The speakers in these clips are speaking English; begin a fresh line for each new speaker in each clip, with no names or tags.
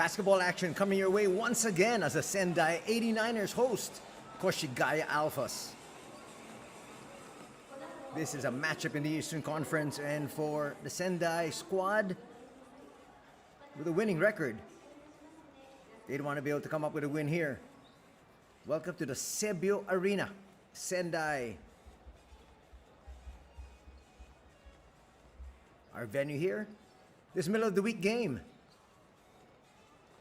Basketball action coming your way once again as the Sendai 89ers host KOSHIGAYA ALPHAS. This is a matchup in the Eastern Conference, and for the Sendai squad with a winning record, they'd want to be able to come up with a win here. Welcome to the Sebio Arena, Sendai. Our venue here, this middle of the week game.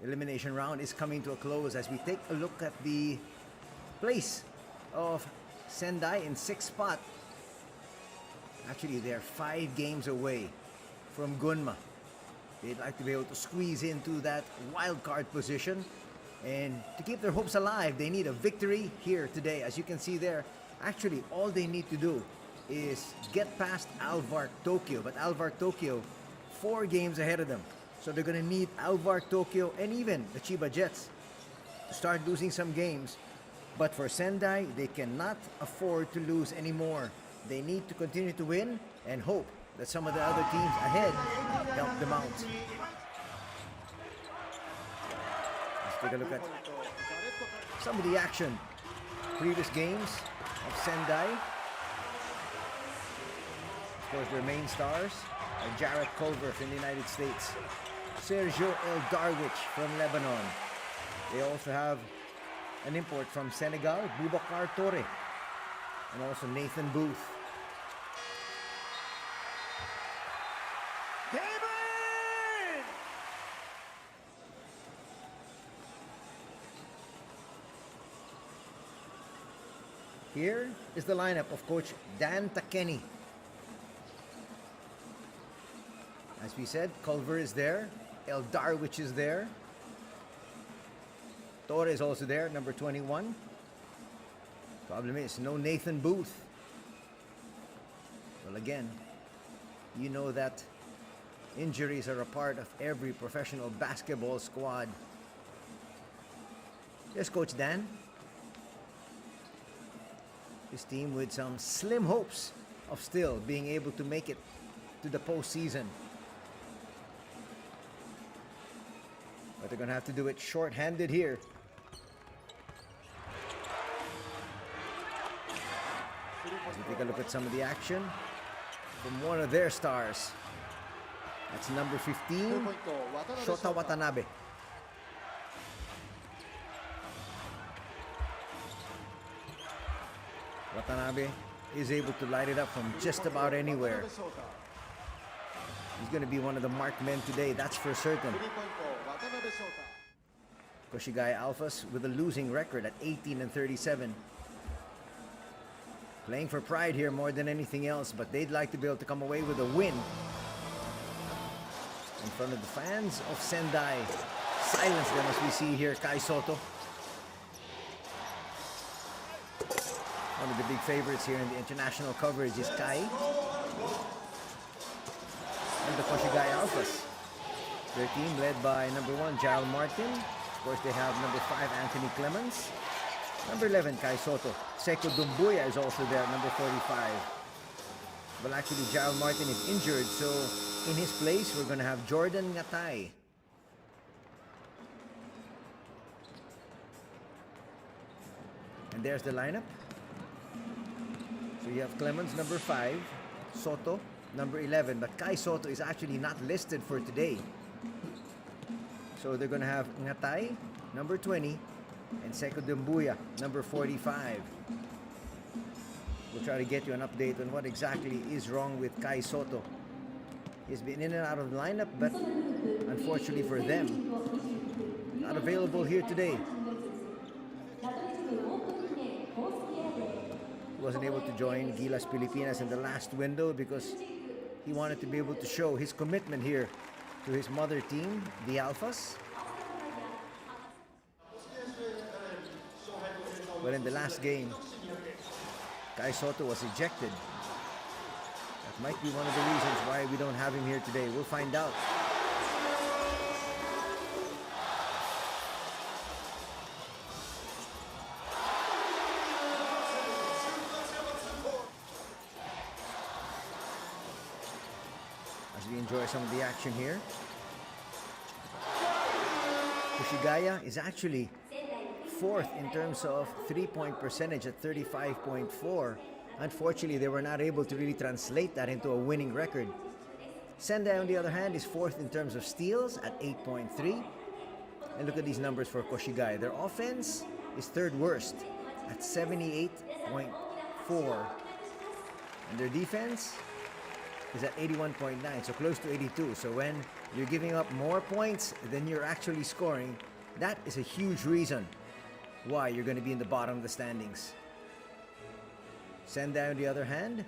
Elimination round is coming to a close as we take a look at the place of Sendai in 6th spot. Actually, they're 5 games away from Gunma. They'd like to be able to squeeze into that wild card position. And to keep their hopes alive, they need a victory here today. As you can see there, actually, all they need to do is get past Alvark Tokyo. But Alvark Tokyo, 4 games ahead of them. So they're going to need Alvark Tokyo and even the Chiba Jets to start losing some games. But for Sendai, they cannot afford to lose anymore. They need to continue to win and hope that some of the other teams ahead help them out. Let's take a look at some of the action. Previous games of Sendai. Of course, their main stars are Jarrett Culver from the United States, Sergio El Darwich from Lebanon. They also have an import from Senegal, Boubacar Touré, and also Nathan Booth. Here is the lineup of Coach Dan Takeni. As we said, Culver is there, El Darwich is there, Torre is also there, number 21. Problem is, no Nathan Booth. Well, again, you know that injuries are a part of every professional basketball squad. Here's Coach Dan. His team with some slim hopes of still being able to make it to the postseason. But they're going to have to do it short-handed here. As we take a look at some of the action from one of their stars. That's number 15, Shota Watanabe. Watanabe is able to light it up from just about anywhere. He's going to be one of the marked men today, that's for certain. KOSHIGAYA ALPHAS with a losing record at 18-37. Playing for pride here more than anything else, but they'd like to be able to come away with a win in front of the fans of Sendai. Silence them as we see here, Kai Soto. One of the big favorites here in the international coverage is Kai. And the KOSHIGAYA ALPHAS. Their team led by number 1, Jael Martin. Of course, they have number 5, Anthony Clemens. Number 11, Kai Soto. Seko Dumbuya is also there, number 45. Well, actually, Jael Martin is injured, so in his place, we're going to have Jordan Ngatay. And there's the lineup. So you have Clemens, number 5, Soto, number 11, but Kai Soto is actually not listed for today. So they're going to have Ngatay, number 20, and Seko Dumbuya, number 45. We'll try to get you an update on what exactly is wrong with Kai Soto. He's been in and out of the lineup, but unfortunately for them, not available here today. He wasn't able to join Gilas Pilipinas in the last window because he wanted to be able to show his commitment here to his mother team, the ALPHAS. But in the last game, Kai Soto was ejected. That might be one of the reasons why we don't have him here today. We'll find out. As we enjoy some of the action here. Koshigaya is actually fourth in terms of three-point percentage at 35.4. Unfortunately, they were not able to really translate that into a winning record. Sendai, on the other hand, is fourth in terms of steals at 8.3. And look at these numbers for Koshigaya. Their offense is third worst at 78.4. And their defense is at 81.9, so close to 82. So when you're giving up more points than you're actually scoring, that is a huge reason why you're going to be in the bottom of the standings. Sendai, on the other hand,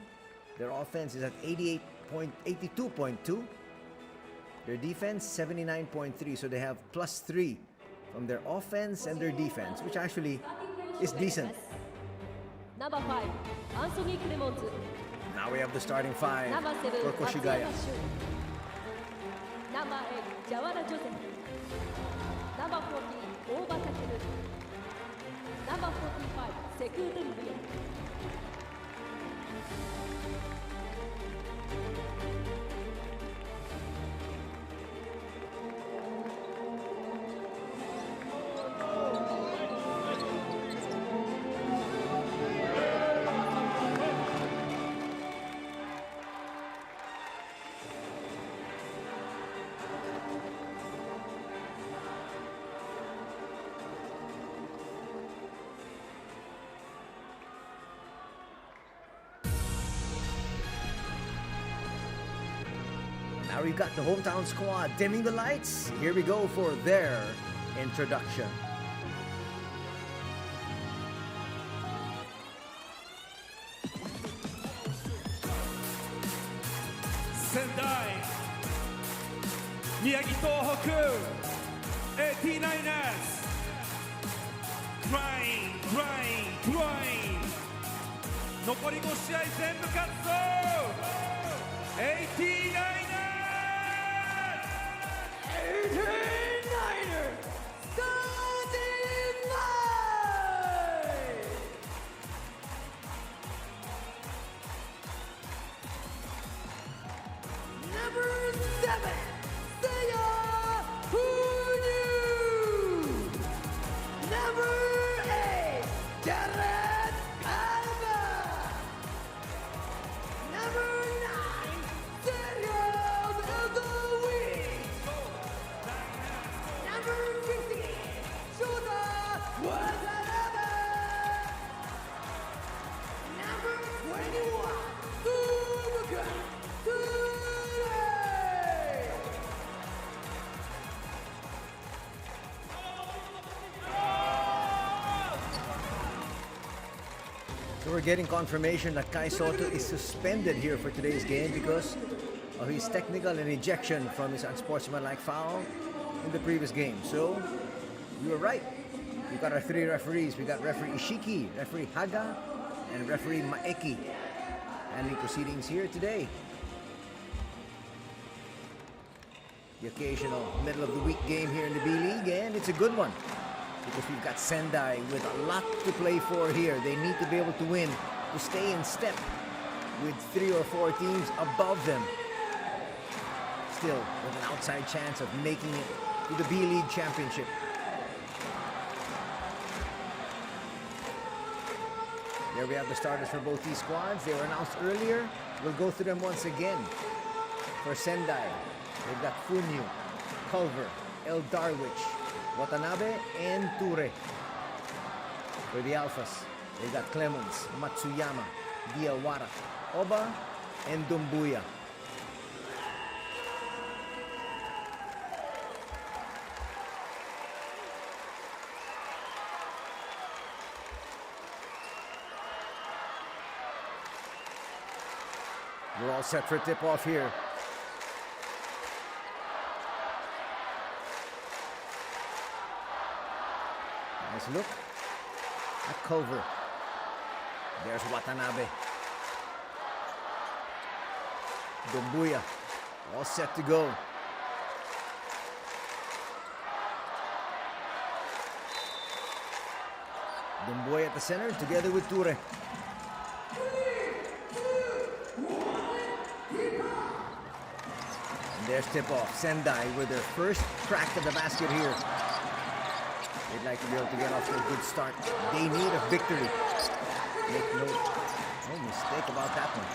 their offense is at 82.2. Their defense, 79.3. So they have +3 from their offense and their defense, which actually is decent.
Number 5, Anthony Clemons.
Now we have the starting five
Number 7,
for Koshigaya.
Number 8, Jawara Joseph. Number 14, Oba Takeru. Number 45, Sekou Doumbia.
Now we've got the hometown squad dimming the lights. Here we go for their introduction.
Sendai, Miyagi Tohoku, 89ers. Grind, grind, grind. 残り5試合全部勝つぞ 89ers!
89ers starting line! Number 7, Seiya Hunyu. Number 8, Jared Alba. Number 9, Serial of the Week. Number 15, Shota Watanabe. Number 21, Furuka Today.
So we're getting confirmation that Kai Soto is suspended here for today's game because of his technical and ejection from his unsportsmanlike foul in the previous game. So you were right. We've got our 3 referees. We got referee Ishiki, referee Haga, and referee Maeki handling proceedings here today. The occasional middle of the week game here in the B.LEAGUE, and it's a good one because we've got Sendai with a lot to play for here. They need to be able to win to stay in step with 3 or 4 teams above them. Still with an outside chance of making it to the B.LEAGUE Championship. There we have the starters for both these squads. They were announced earlier. We'll go through them once again. For Sendai, they've got Funyu, Culver, El Darwich, Watanabe, and Ture. For the Alphas, they've got Clemens, Matsuyama, Diawara, Oba, and Doumbia. We're all set for tip-off here. Nice look at Culver. There's Watanabe. Doumbia, all set to go. Doumbia at the center together with Ture. And there's tip-off. Sendai with their first crack at the basket here. They'd like to be able to get off to a good start. They need a victory. Make no mistake about that one.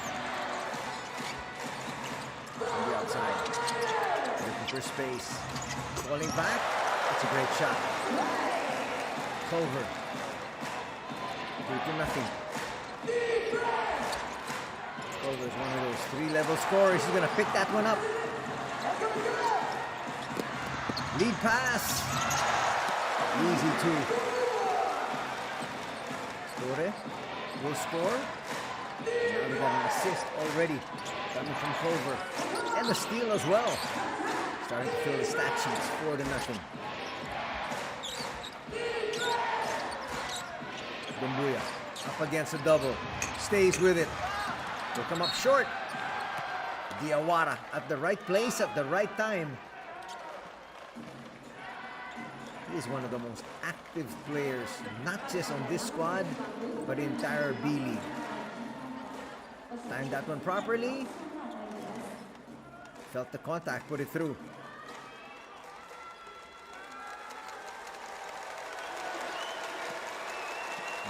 On the outside. Looking for space. Falling back. It's a great shot. Culver. 3-0. Culver's one of those three-level scorers. He's going to pick that one up. Lead pass. Easy too. Store will score. Now we got an assist already coming from Culver. And the steal as well. Starting to fill the stat sheets. 4-0. Dumbuya up against a double. Stays with it. Will come up short. Diawara at the right place at the right time. He is one of the most active players, not just on this squad, but entire B.LEAGUE. Timed that one properly. Felt the contact, put it through.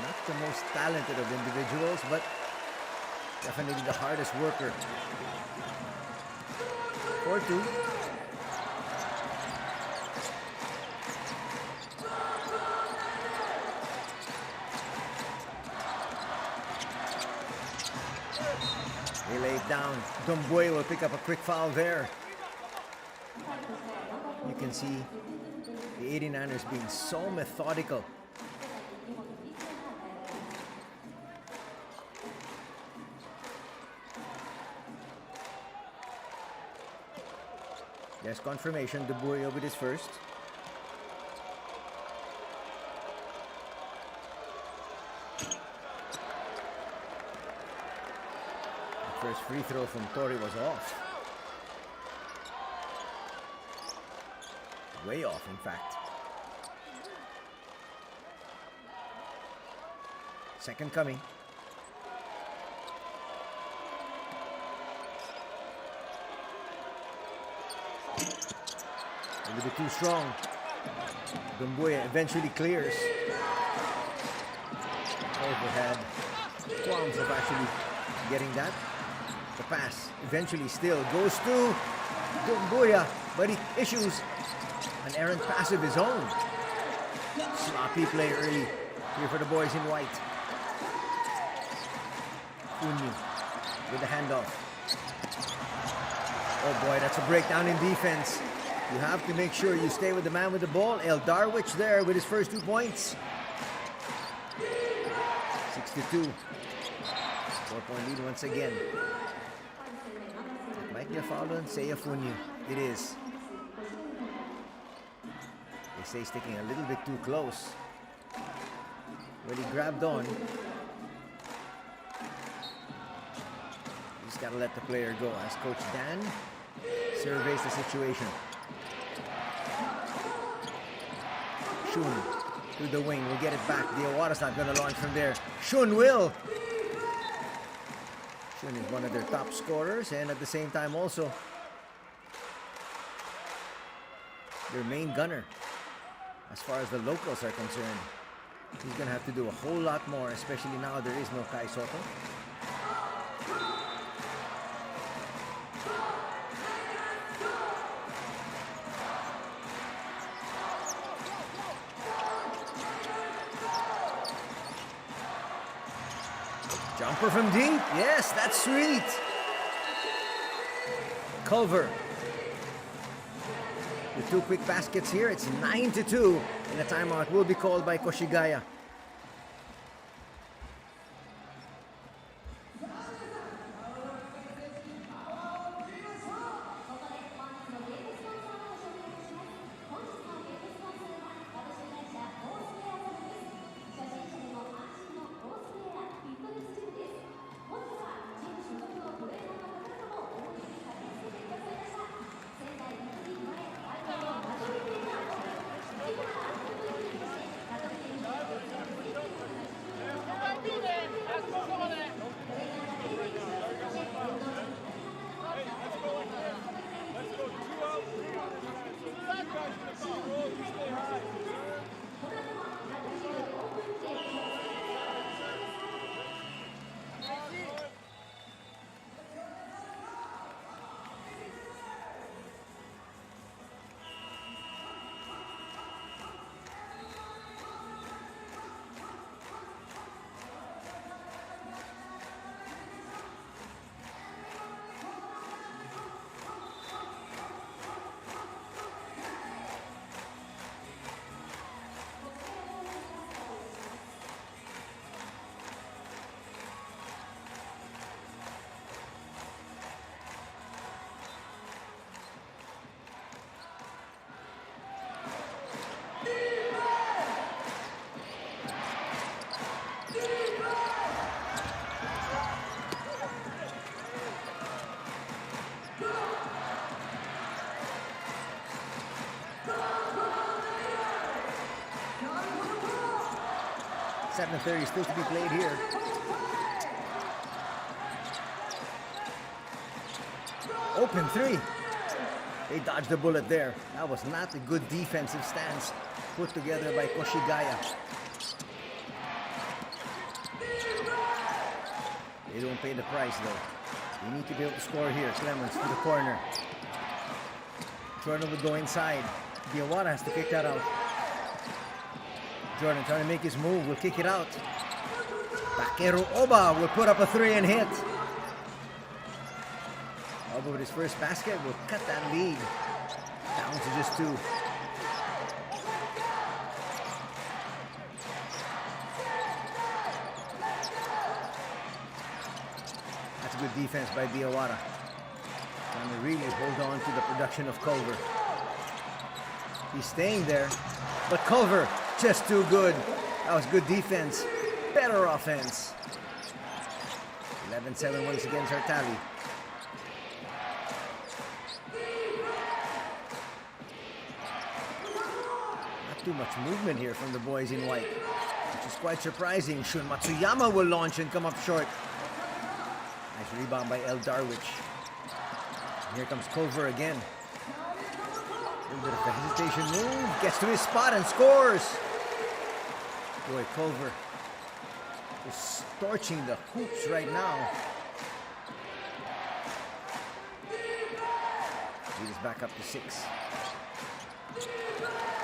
Not the most talented of individuals, but definitely the hardest worker. 4-2. They lay it down. Dumbuya will pick up a quick foul there. You can see the 89ers being so methodical. There's confirmation. Dumbuya with his first. First free throw from Tori was off. Way off, in fact. Second coming. A little bit too strong. Dumbuya eventually clears. Overhead. Qualms of actually getting that. The pass eventually still goes to Dumbuya, but he issues an errant pass of his own. Sloppy play early here for the boys in white. Unni with the handoff. Oh boy, that's a breakdown in defense. You have to make sure you stay with the man with the ball. El Darwich there with his first 2 points. 62. 4-point lead once again. Might be a foul on Seiyafunyu. It is. They say sticking a little bit too close. When he grabbed on, you just gotta let the player go as Coach Dan surveys the situation. Shun through the wing will get it back. Diawara's not gonna launch from there. Shun will. Shun is one of their top scorers and at the same time also their main gunner as far as the locals are concerned. He's going to have to do a whole lot more, especially now there is no Kai Soto. Jumper from deep. Yes, that's sweet. Culver. With 2 quick baskets here, it's 9-2. And a timeout will be called by Koshigaya. 7:30 still to be played here. Open three. They dodged the bullet there. That was not a good defensive stance put together by Koshigaya. They don't pay the price though. They need to be able to score here. Clemens to the corner. Jordan will go inside. Diawara has to kick that out. Jordan trying to make his move. Will kick it out. Takeru Oba will put up a three and hit. Oba with his first basket will cut that lead down to just two. That's good defense by Diawara. Trying to really hold on to the production of Culver. He's staying there, but Culver just too good. That was good defense, better offense. 11-7 once against our tally. Not too much movement here from the boys in white, which is quite surprising. Shun Matsuyama will launch and come up short. Nice rebound by El Darwich. Here comes Culver again. A little bit of a hesitation move. Gets to his spot and scores. Boy, Culver is torching the hoops right now. Lead is back up to 6.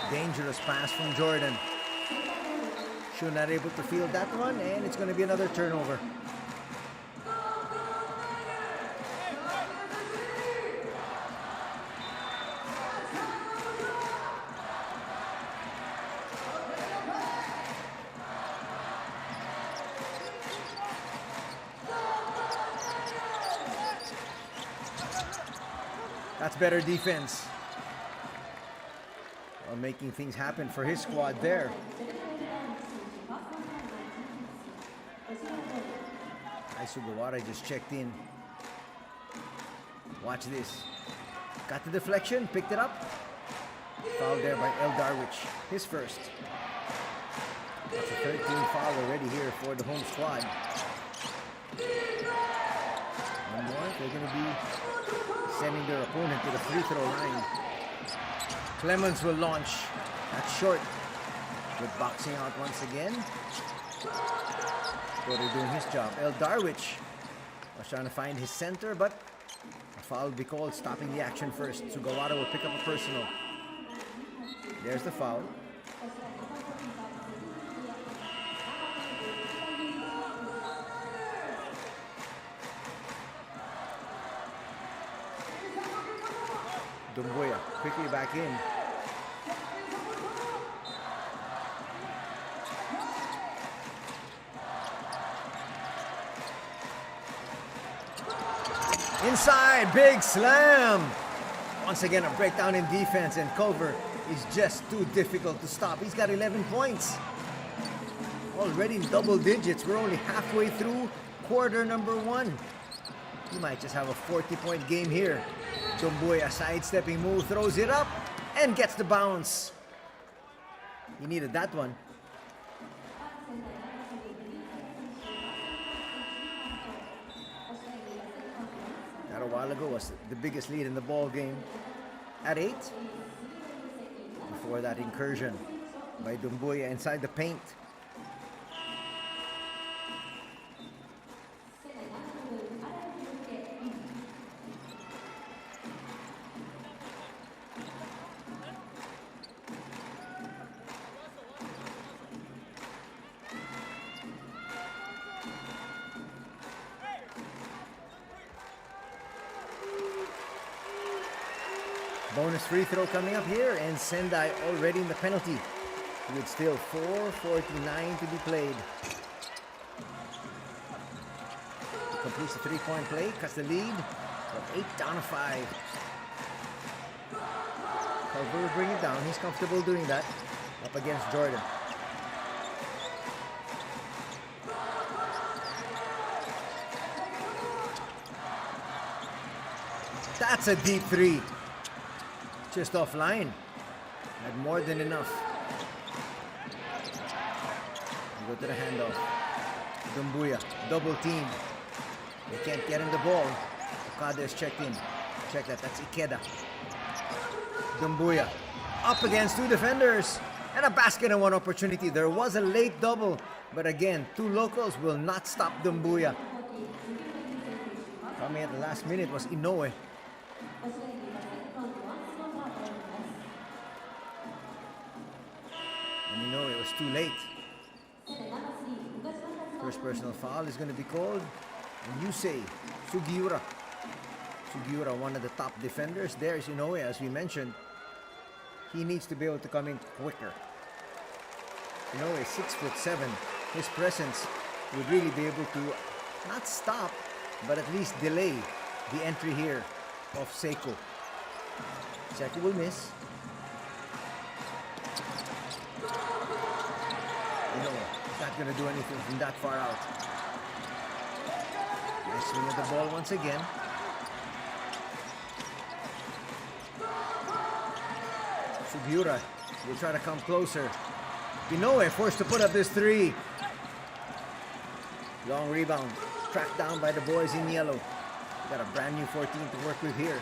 Dangerous pass from Jordan. Shun not able to field that one, and it's going to be another turnover. That's better defense. Well, making things happen for his squad there. Sugawara just checked in. Watch this. Got the deflection, picked it up. Foul there by El Darwich. His first. That's a 13th foul already here for the home squad. One more. They're going to be sending their opponent to the free throw line. Clemens will launch. That's short. Good boxing out once again. Porter doing his job. El Darwich was trying to find his center, but a foul will be called, stopping the action first. Sugawara will pick up a personal. There's the foul. Dumbuya quickly back in. Inside, big slam. Once again, a breakdown in defense, and Culver is just too difficult to stop. He's got 11 points. Already in double digits. We're only halfway through quarter number 1. He might just have a 40-point game here. Dumbuya, sidestepping move, throws it up, and gets the bounce. He needed that one. That a while ago was the biggest lead in the ball game at 8. Before that incursion by Dumbuya inside the paint. Bonus free throw coming up here, and Sendai already in the penalty with still 4:49 to be played. He completes the three-point play, cuts the lead from 8 down to 5. Culver will bring it down. He's comfortable doing that up against Jordan. That's a deep three. Just offline. Had more than enough. Go to the handoff. Dumbuya, double team. They can't get him the ball. Okada is checked in. Check that, that's Ikeda. Dumbuya, up against two defenders. And a basket and one opportunity. There was a late double. But again, two locals will not stop Dumbuya. Coming at the last minute was Inoue. And Inoue, it was too late. First personal foul is going to be called. And Yusei Sugiura. Sugiura, one of the top defenders. There's Inoue, as we mentioned. He needs to be able to come in quicker. Inoue, 6'7". His presence would really be able to not stop, but at least delay the entry here of Seiko. Seiko will miss. Inoue, not going to do anything from that far out. Nice swing of the ball once again. Sugiura will try to come closer. Inoue forced to put up this three. Long rebound. Tracked down by the boys in yellow. Got a brand new 14 to work with here.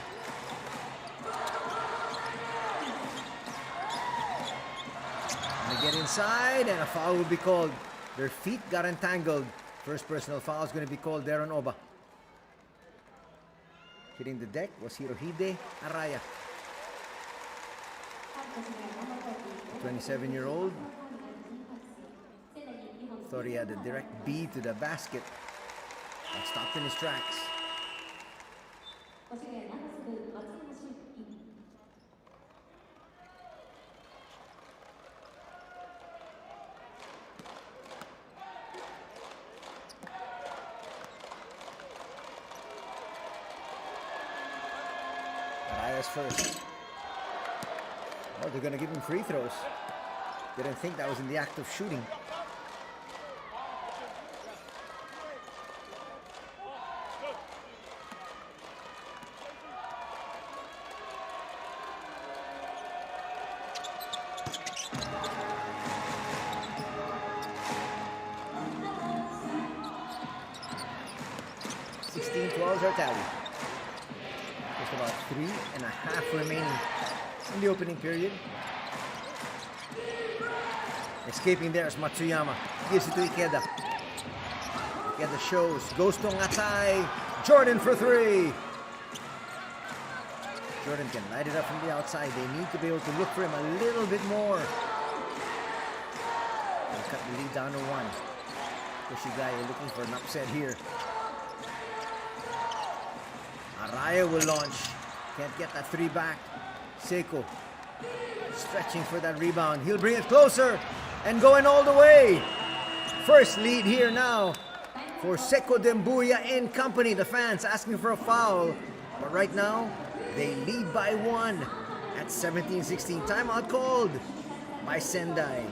They get inside and a foul will be called. Their feet got entangled. First personal foul is going to be called there on Oba. Hitting the deck was Hirohide Araya. 27-year-old. Thought he had a direct B to the basket. And stopped in his tracks. Araya's first. Oh, they're going to give him free throws. Didn't think that was in the act of shooting. Our tally. Just about 3.5 remaining in the opening period. Escaping there is Matsuyama. Gives it to Ikeda. Ikeda shows. Goes to Ngatai. Jordan for three. Jordan can light it up from the outside. They need to be able to look for him a little bit more. They cut the lead down to 1. Koshigaya looking for an upset here. Araya will launch. Can't get that three back. Seiko stretching for that rebound. He'll bring it closer and going all the way. First lead here now for Seiko Dembuya and company. The fans asking for a foul. But right now, they lead by 1 at 17-16. Timeout called by Sendai.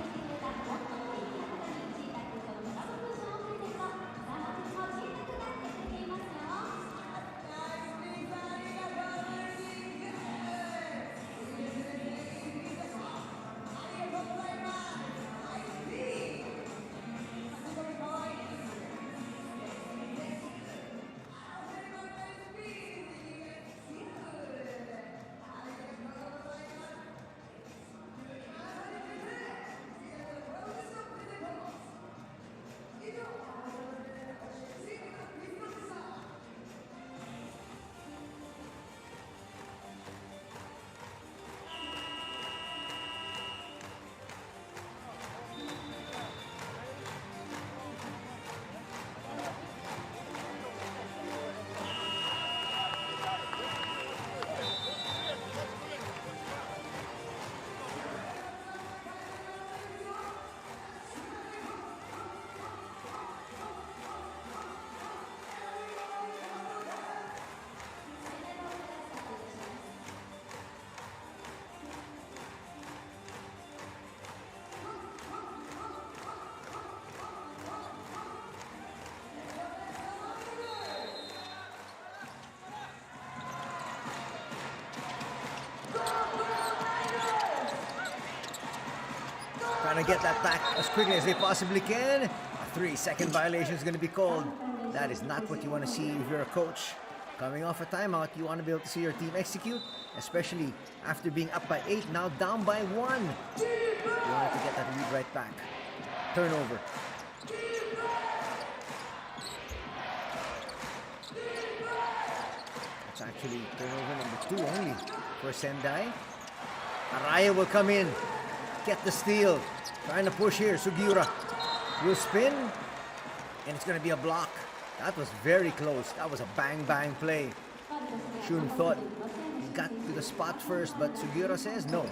to get that back as quickly as they possibly can. A 3-second violation is going to be called. That is not what you want to see if you're a coach. Coming off a timeout, you want to be able to see your team execute, especially after being up by 8, now down by 1. You want to get that lead right back. Turnover. It's actually turnover number 2 only for Sendai. Araya will come in, get the steal. Trying to push here. Sugiura will spin, and it's going to be a block. That was very close. That was a bang-bang play. Shun thought he got to the spot first, but Sugiura says no.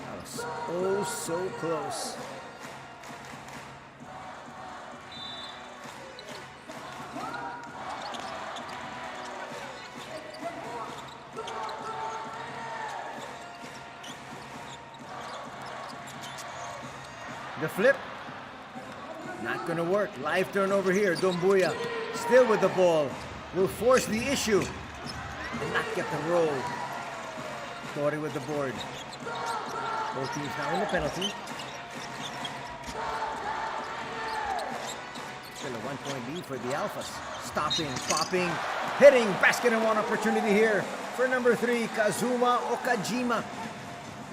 That was oh so close. The flip, not gonna work. Live turnover here. Dombuya still with the ball. Will force the issue and not get the roll. Tori with the board. Both teams now in the penalty. Still a 1-point lead for the Alphas. Stopping, popping, hitting. Basket and one opportunity here for number 3, Kazuma Okajima.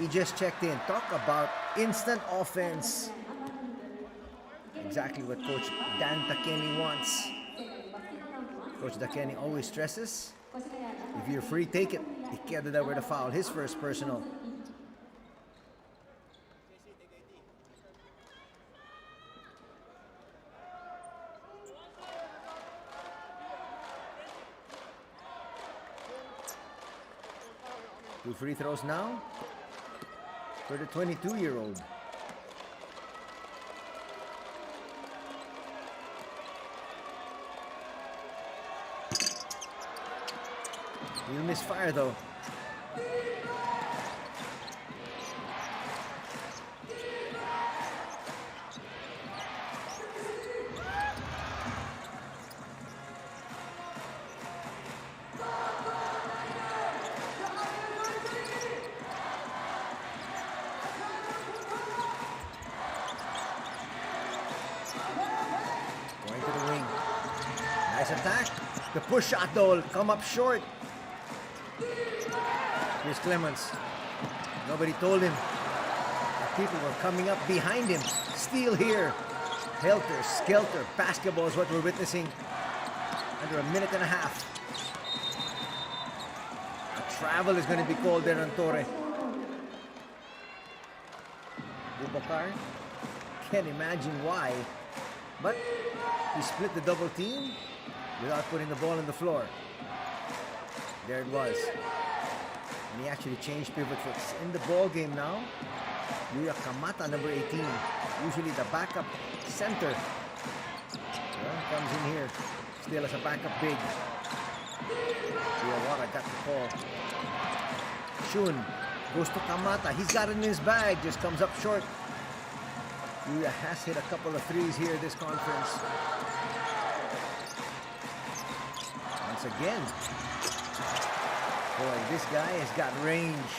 He just checked in. Talk about instant offense. Exactly what Coach Dan Takemi wants. Coach Takemi always stresses, if you're free, take it. Ikeda with a foul. His first personal. Two free throws now for the 22-year-old. He'll misfire though. Going to the wing. Nice attack. The push shot though will come up short. Here's Clemens. Nobody told him that people were coming up behind him. Steal here. Helter skelter. Basketball is what we're witnessing. Under a minute and a half. A travel is going to be called there on Torre. Bubakar. Can't imagine why. But he split the double team without putting the ball on the floor. There it was. And he actually changed pivot foots in the ball game now. Yuya Kamata, number 18, usually the backup center. Well, comes in here, still as a backup big. Yuawara got the call. Shun goes to Kamata. He's got it in his bag, just comes up short. Yuya has hit a couple of threes here this conference. Once again. Boy, this guy has got range.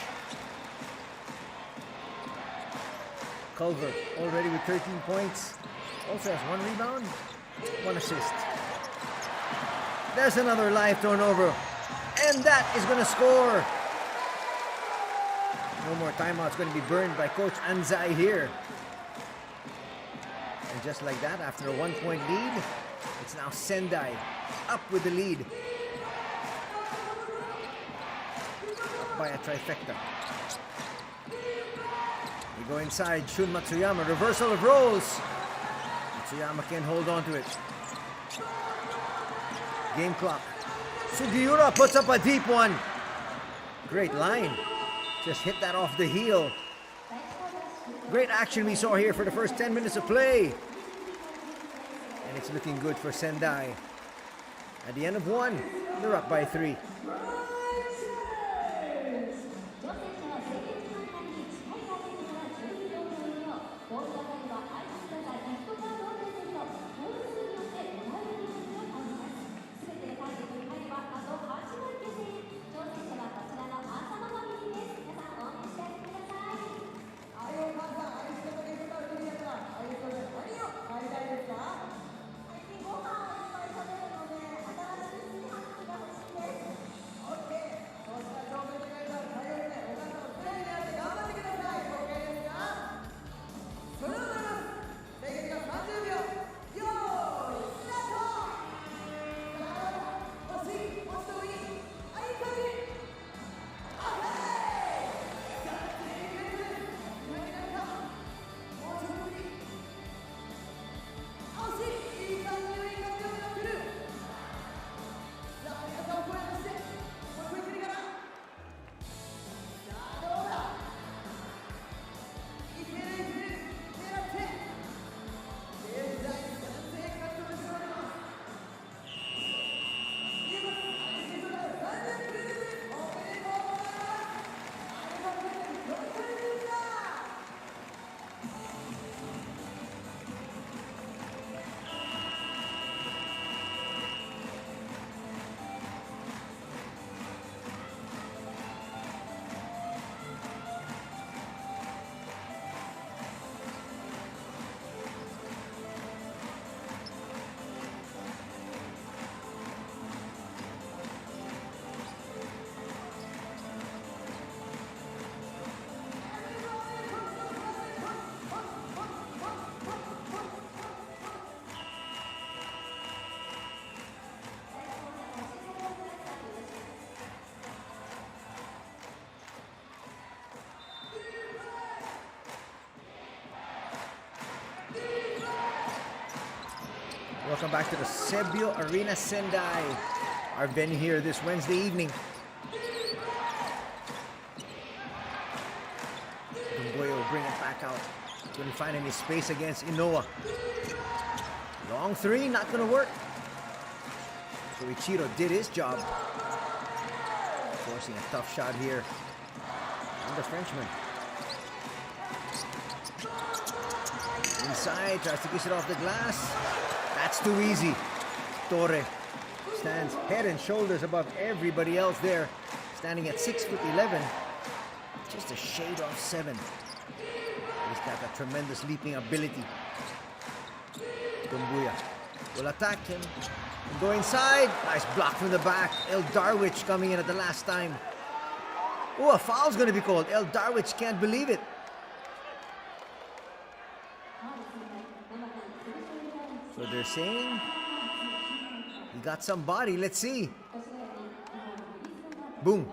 Culver already with 13 points. Also has 1 rebound, 1 assist. There's another live turnover. And that is going to score. No more timeouts going to be burned by Coach Anzai here. And just like that, after a 1-point lead, it's now Sendai up with the lead. By a trifecta. We go inside. Shun Matsuyama. Reversal of roles. Matsuyama can hold on to it. Game clock. Sugiura puts up a deep one. Great line. Just hit that off the heel. Great action we saw here for the first 10 minutes of play. And it's looking good for Sendai. At the end of 1, they're up by 3. Welcome back to the Sebio Arena Sendai, our venue here this Wednesday evening. Dumboy will bring it back out. Couldn't find any space against Inoue. Long three, not gonna work. So Ichiro did his job. Forcing a tough shot here on the Frenchman. Inside, tries to kiss it off the glass. That's too easy. Torre stands head and shoulders above everybody else there. Standing at 6'11", just a shade off 7. He's got a tremendous leaping ability. Dumbuya will attack him. Go inside. Nice block from the back. El Darwich coming in at the last time. Oh, a foul's going to be called. El Darwich can't believe it. So they're saying he got some body. Let's see. Boom.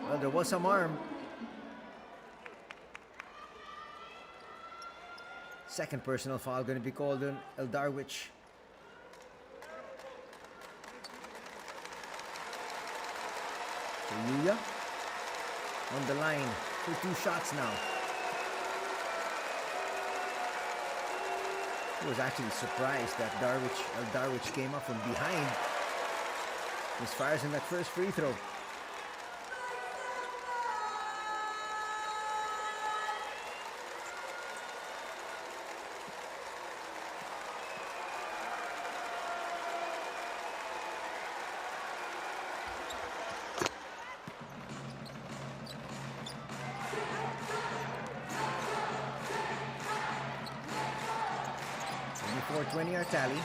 Well, there was some arm. Second personal foul going to be called on El Darwich. So Yuya on the line for 2 shots now. He was actually surprised that El Darwich came up from behind. Misfires in that first free throw. Our tally.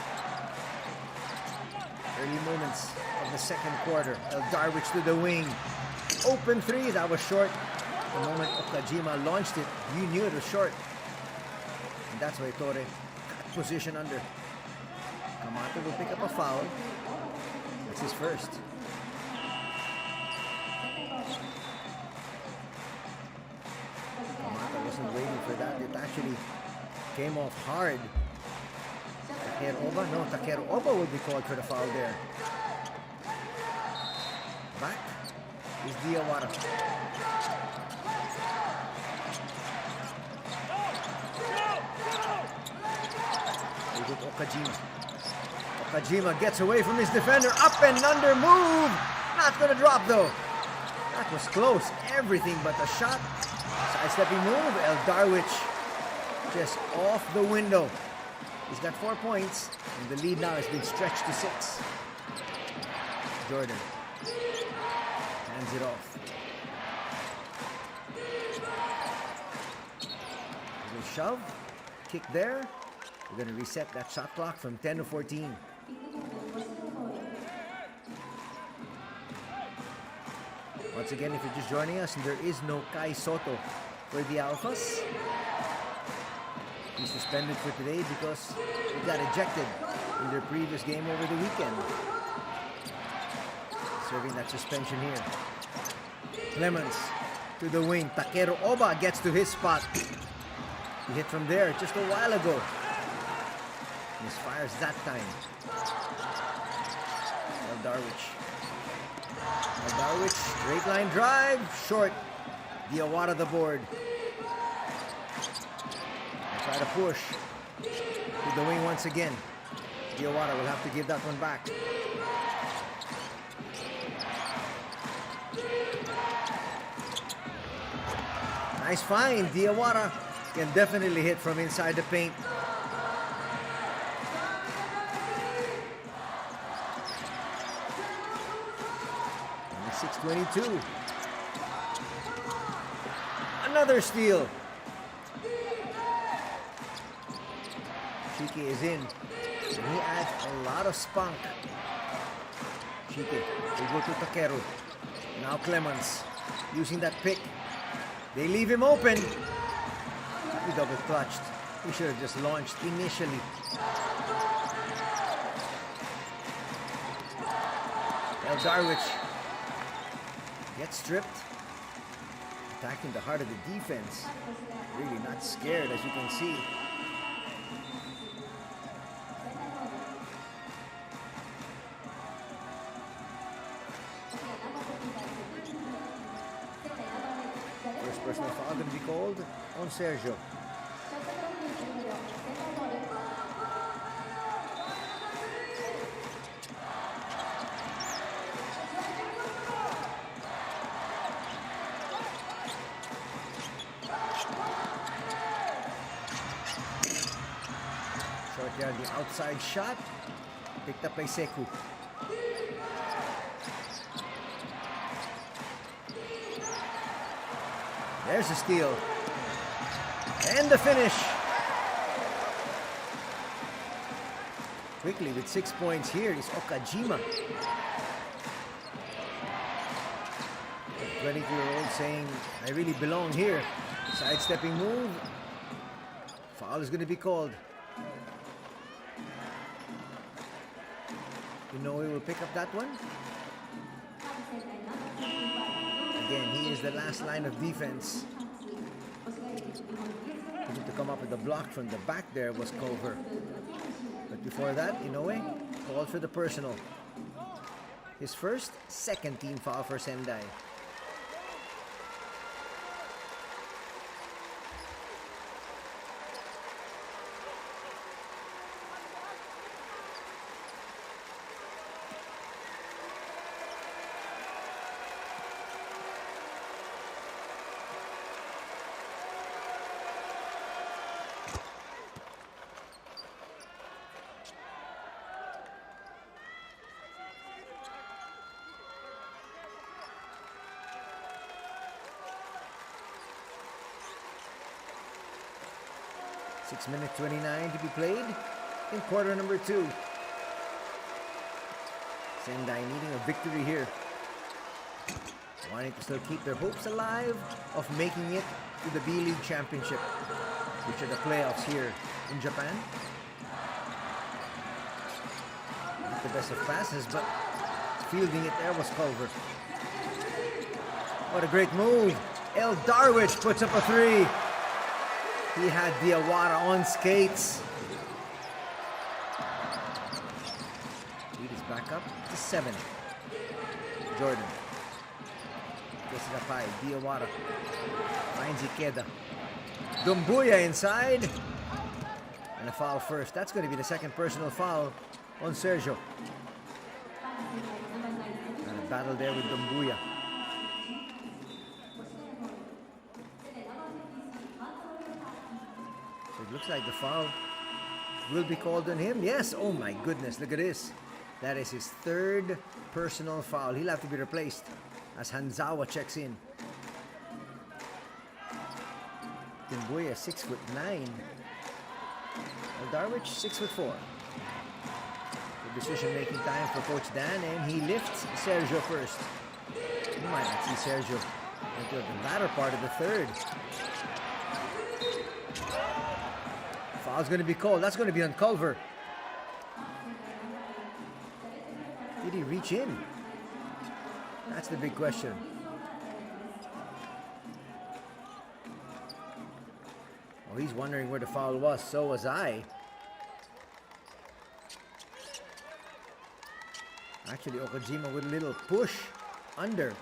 Early moments of the second quarter. El Darwich to the wing. Open three. That was short. The moment Okajima launched it, you knew it was short. And that's why Torre got position under. Kamata will pick up a foul. That's his first. Kamata wasn't waiting for that. It actually came off hard. Takeru Oba would be called for the foul there. Back is Diawara. They get Okajima. Okajima gets away from his defender. Up and under move. Not going to drop though. That was close. Everything but the shot. Side-stepping move. El Darwich just off the window. He's got 4 points, and the lead now has been stretched to 6. Jordan hands it off. There's a shove, kick there. We're going to reset that shot clock from 10 to 14. Once again, if you're just joining us, there is no Kai Soto for the Alphas. He's suspended for today because he got ejected in their previous game over the weekend. Serving that suspension here. Clemens to the wing. Takeru Oba gets to his spot. He hit from there just a while ago. Misfires that time. El Darwich. El Darwich, straight line drive, short. Diawara the board. Try to push to the wing once again. Diawara will have to give that one back. Nice find. Diawara can definitely hit from inside the paint. Only 6:22. Another steal. Shike is in. And he adds a lot of spunk. Shike will go to Takeru. Now Clemens using that pick. They leave him open. He double clutched. He should have just launched initially. El Darwich gets stripped. Attacking the heart of the defense. Really not scared, as you can see. Personal foul going to be called on Sergio. Short yard, the outside shot. Picked up by Sekou. There's a steal. And the finish. Quickly with 6 points here is Okajima. 22-year-old saying, I really belong here. Sidestepping move. Foul is going to be called. Inoue will pick up that one. Again, he is the last line of defense. To come up with the block from the back there was Culver. But before that, Inoue called for the personal. His first, second team foul for Sendai. Minute 29 to be played in quarter number 2. Sendai needing a victory here. Wanting to still keep their hopes alive of making it to the B.LEAGUE Championship, which are the playoffs here in Japan. Not the best of passes, but fielding it there was Culver. What a great move. El Darwich puts up a 3. He had Diawara on skates. Lead is back up to 7. Jordan. Gets it up high. Diawara finds Ikeda. Dumbuya inside. And a foul first. That's going to be the second personal foul on Sergio. And a battle there with Dumbuya. Looks like the foul will be called on him. Yes, oh my goodness, look at this. That is his third personal foul. He'll have to be replaced as Hanzawa checks in. Dumbuya 6'9". Darwich 6'4". The decision-making time for Coach Dan, and he lifts Sergio first. You might not see Sergio until the latter part of the third. Foul's going to be called. That's going to be on Culver. Did he reach in? That's the big question. Oh, he's wondering where the foul was. So was I. Actually, Okajima with a little push under.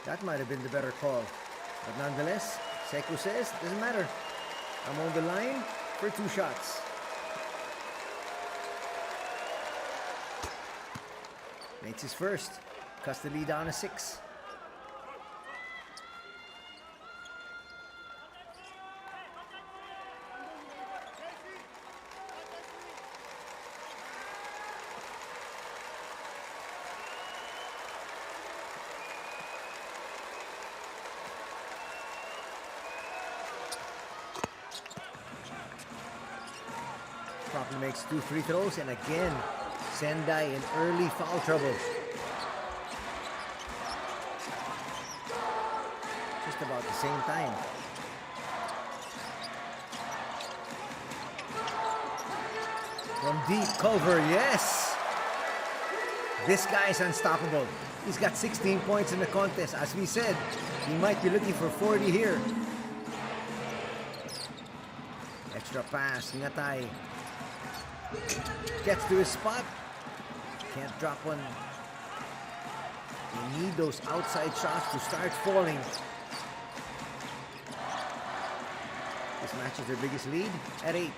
That might have been the better call. But nonetheless, Sekou says, doesn't matter. I'm on the line for 2 shots. Makes his first. Cuts the lead down to 6. Promptly makes 2 free throws, and again, Sendai in early foul trouble. Just about the same time. From deep, Culver, yes! This guy is unstoppable. He's got 16 points in the contest. As we said, he might be looking for 40 here. Extra pass, Ngatay. Gets to his spot. Can't drop one. They need those outside shots to start falling. This matches their biggest lead at 8.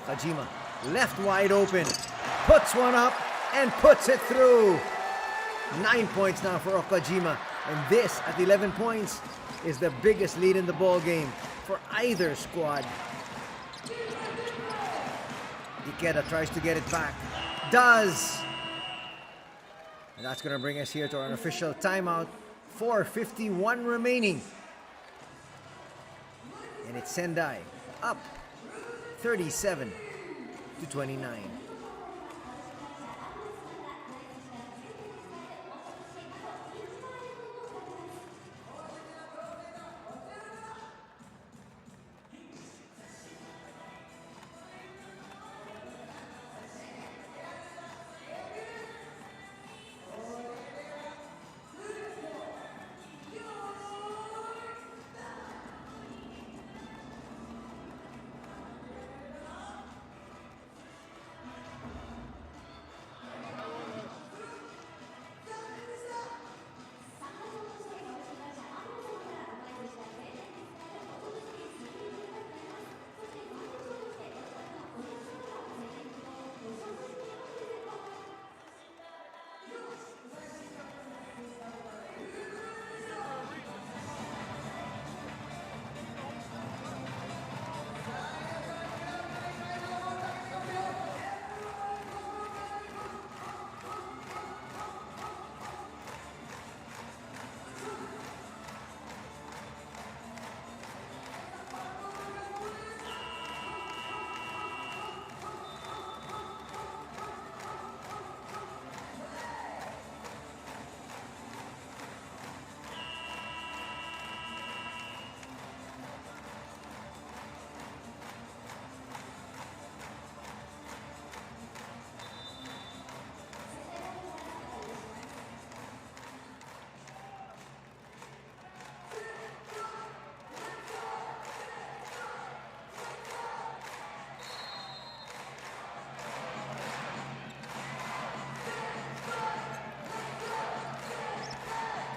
Okajima, left wide open, puts one up and puts it through. 9 points now for Okajima, and this at 11 points is the biggest lead in the ball game for either squad. Ikeda tries to get it back. Does! And that's going to bring us here to our official timeout. 4:51 remaining. And it's Sendai up 37-29.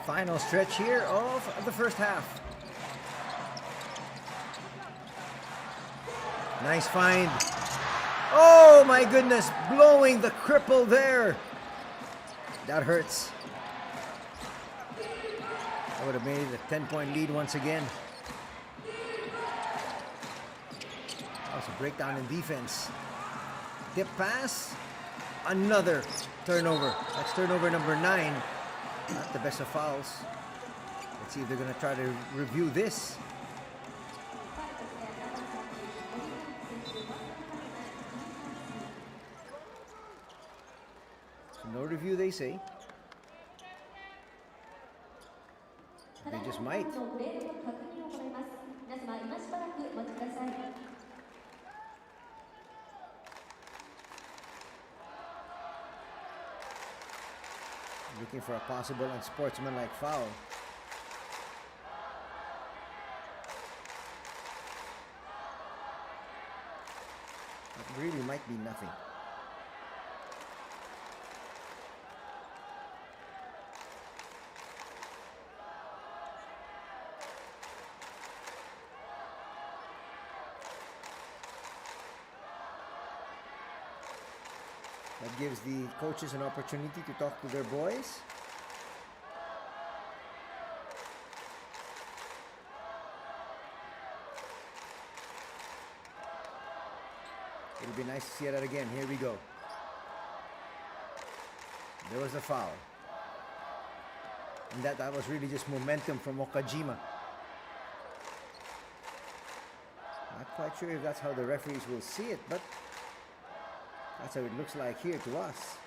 Final stretch here of the first half. Nice find. Oh my goodness, blowing the cripple there. That hurts. That would have made a 10-point lead once again. Also breakdown in defense. Tip pass. Another turnover. That's turnover number 9. Not the best of fouls. Let's see if they're going to try to review this. So no review, they say. They just might. Looking for a possible unsportsmanlike foul. That really might be nothing. That gives the coaches an opportunity to talk to their boys. It'll be nice to see that again. Here we go. There was a foul. And that was really just momentum from Okajima. Not quite sure if that's how the referees will see it, but that's how it looks like here to us.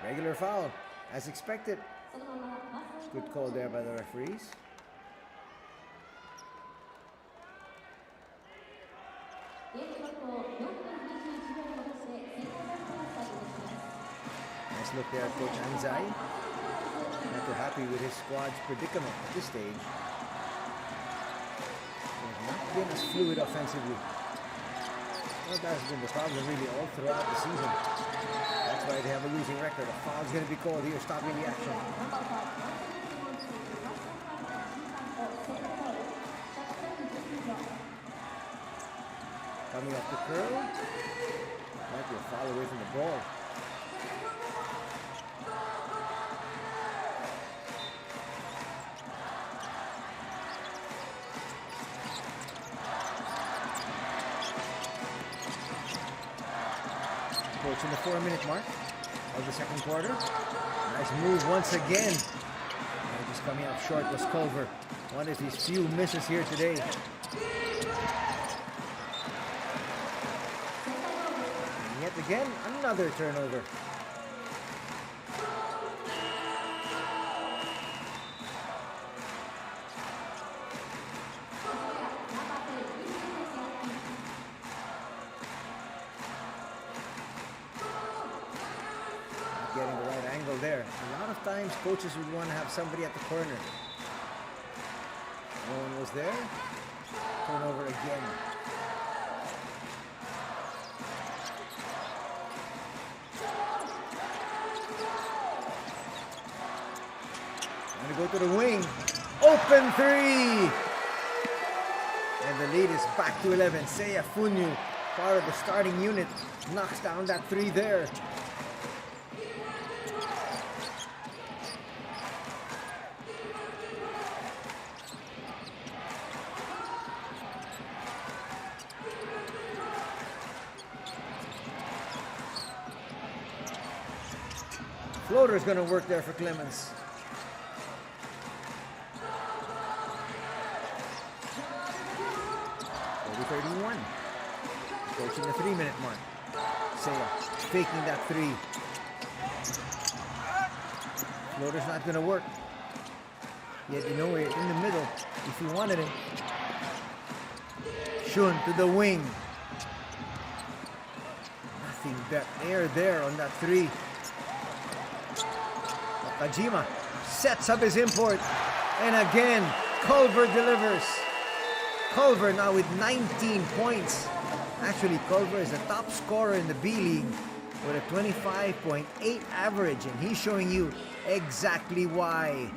Regular foul, as expected. Good call there by the referees. Nice look there at Coach Anzai. Not too happy with his squad's predicament at this stage. Not been as fluid offensively. Well, that's been the problem really all throughout the season. That's why they have a losing record. A foul's going to be called here, stopping the action. Coming up the curl. Might be a foul away from the ball. Approaching the 4-minute mark of the second quarter. Nice move once again. Just coming up short was Culver. One of his few misses here today. And yet again, another turnover. Getting the right angle there. A lot of times coaches would want to have somebody at the corner. No one was there. Turnover again. Gonna go to the wing. Open three! And the lead is back to 11. Seiya Funyu, part of the starting unit, knocks down that three there. Floater is going to work there for Clemens. .31. Approaching the 3-minute mark. Seiya faking that three. Floater's not going to work. Yet you know we're in the middle if you wanted it. Shun to the wing. Nothing but air there on that three. Kajima sets up his import, and again Culver delivers. Culver now with 19 points. Actually, Culver is the top scorer in the B-League with a 25.8 average, and he's showing you exactly why.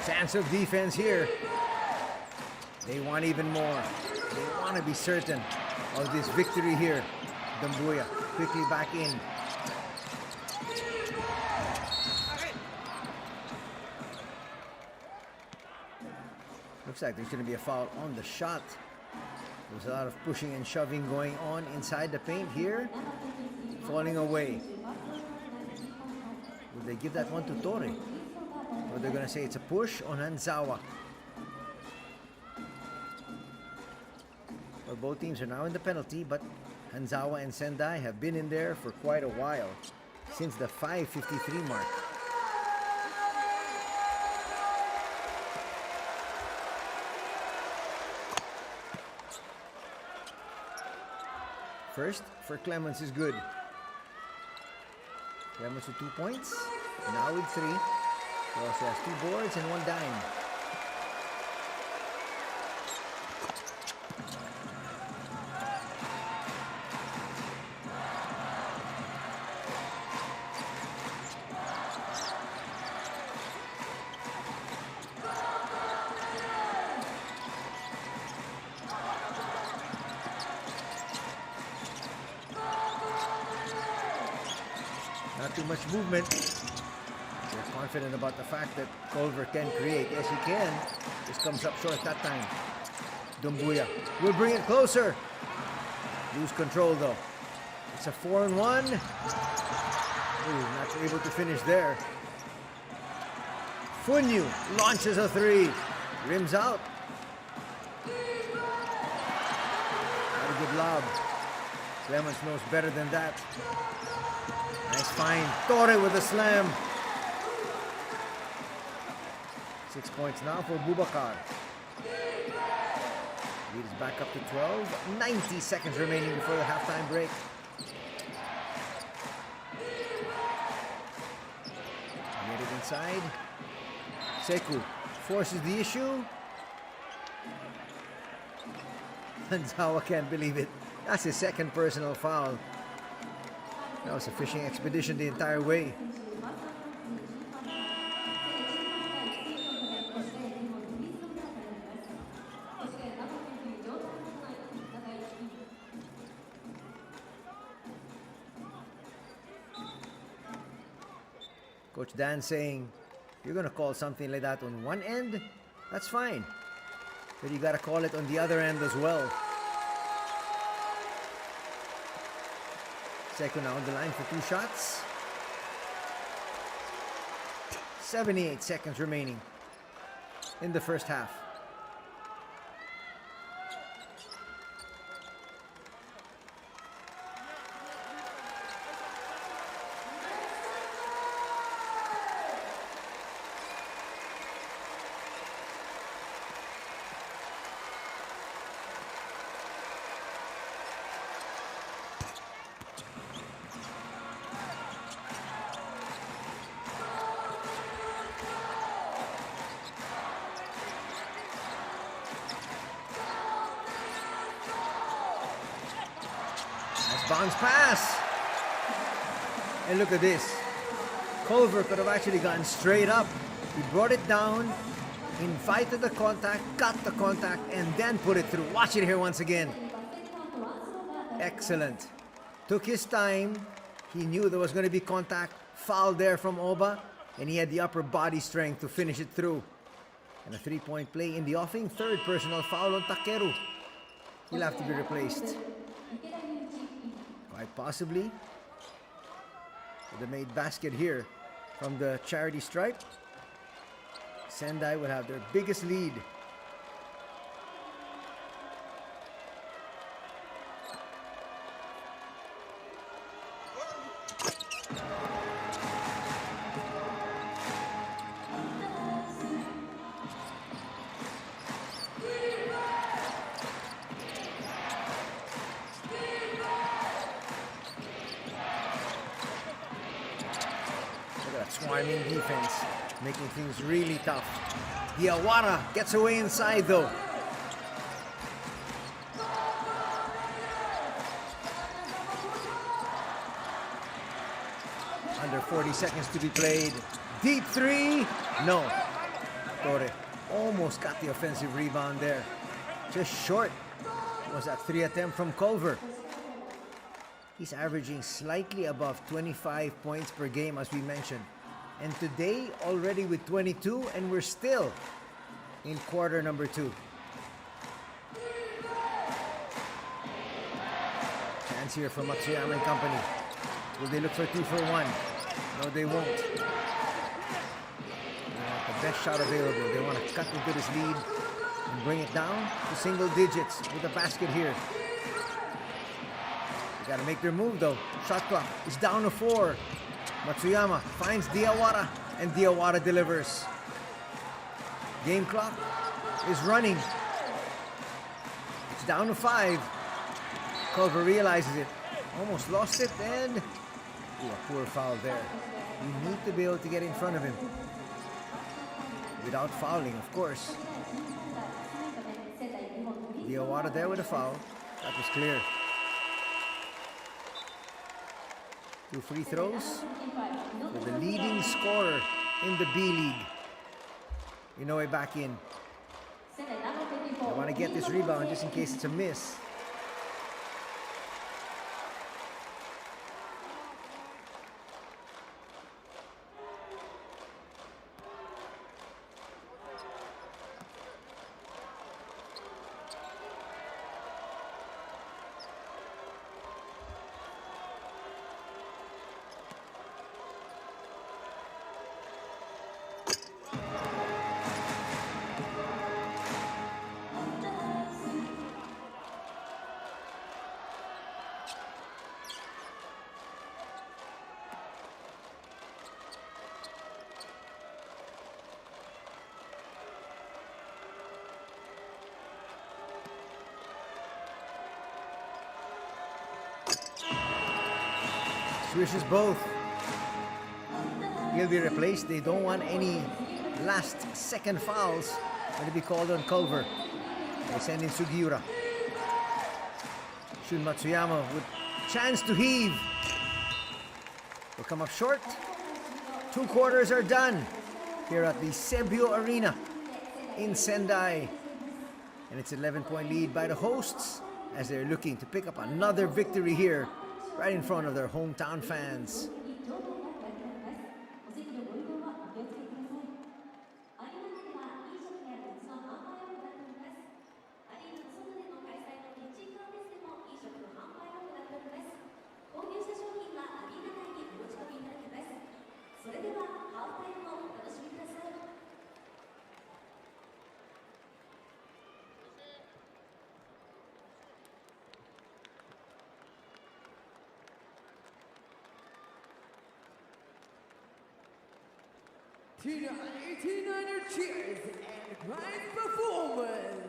Chance of defense here. They want even more. They want to be certain of this victory here. Dambuya quickly back in. Looks like there's going to be a foul on the shot. There's a lot of pushing and shoving going on inside the paint here. Falling away. Will they give that one to Torre? Or they're going to say it's a push on Hanzawa. Well, both teams are now in the penalty, but Hanzawa and Sendai have been in there for quite a while, since the 5:53 mark. First for Clemens is good. Clemens with 2 points, now with 3. He also has 2 boards and 1 dime. Not too much movement. They're confident about the fact that Culver can create. Yes, he can. Just comes up short that time. Dumbuya will bring it closer. Lose control though. It's a 4-on-1. Ooh, not able to finish there. Funyu launches a 3. Rims out. Not a good lob. Clemens knows better than that. Nice find. Torre with a slam. 6 points now for Bubakar. Lead is back up to 12. 90 seconds remaining before the halftime break. Get it inside. Sekou forces the issue. Hanzawa can't believe it. That's his second personal foul. That was a fishing expedition the entire way. Coach Dan saying, you're going to call something like that on one end? That's fine. But you got to call it on the other end as well. Sekou now on the line for 2 shots. 78 seconds remaining in the first half. Bounce pass. And look at this. Culver could have actually gone straight up. He brought it down, invited the contact, got the contact, and then put it through. Watch it here once again. Excellent. Took his time. He knew there was going to be contact. Foul there from Oba. And he had the upper body strength to finish it through. And a 3-point play in the offing. 3rd personal foul on Takeru. He'll have to be replaced. Quite possibly. The made basket here from the charity stripe. Sendai will have their biggest lead. Swarming defense, making things really tough. Diawara gets away inside though. Under 40 seconds to be played. Deep 3. No. Torre almost got the offensive rebound there. Just short was that 3 attempt from Culver. He's averaging slightly above 25 points per game, as we mentioned. And today, already with 22, and we're still in quarter number 2. Chance here for Matsuyama and company. Will they look for 2 for 1? No, they won't. They want the best shot available. They want to cut into this lead and bring it down to single digits with a basket here. They gotta make their move though. Shot clock is down to 4. Matsuyama finds Diawara, and Diawara delivers. Game clock is running. It's down to 5. Culver realizes it. Almost lost it, and a poor foul there. You need to be able to get in front of him without fouling, of course. Diawara there with a foul. That was clear. 2 free throws for the leading scorer in the B-League. Inoue back in. I want to get this rebound just in case it's a miss. Swishes both. He'll be replaced. They don't want any last second fouls to be called on Culver. They send in Sugiura. Shun Matsuyama with chance to heave. Will come up short. 2 quarters are done here at the Sebio Arena in Sendai. And it's an 11-point lead by the hosts as they're looking to pick up another victory here right in front of their hometown fans.
To the 89er cheers and grand performance.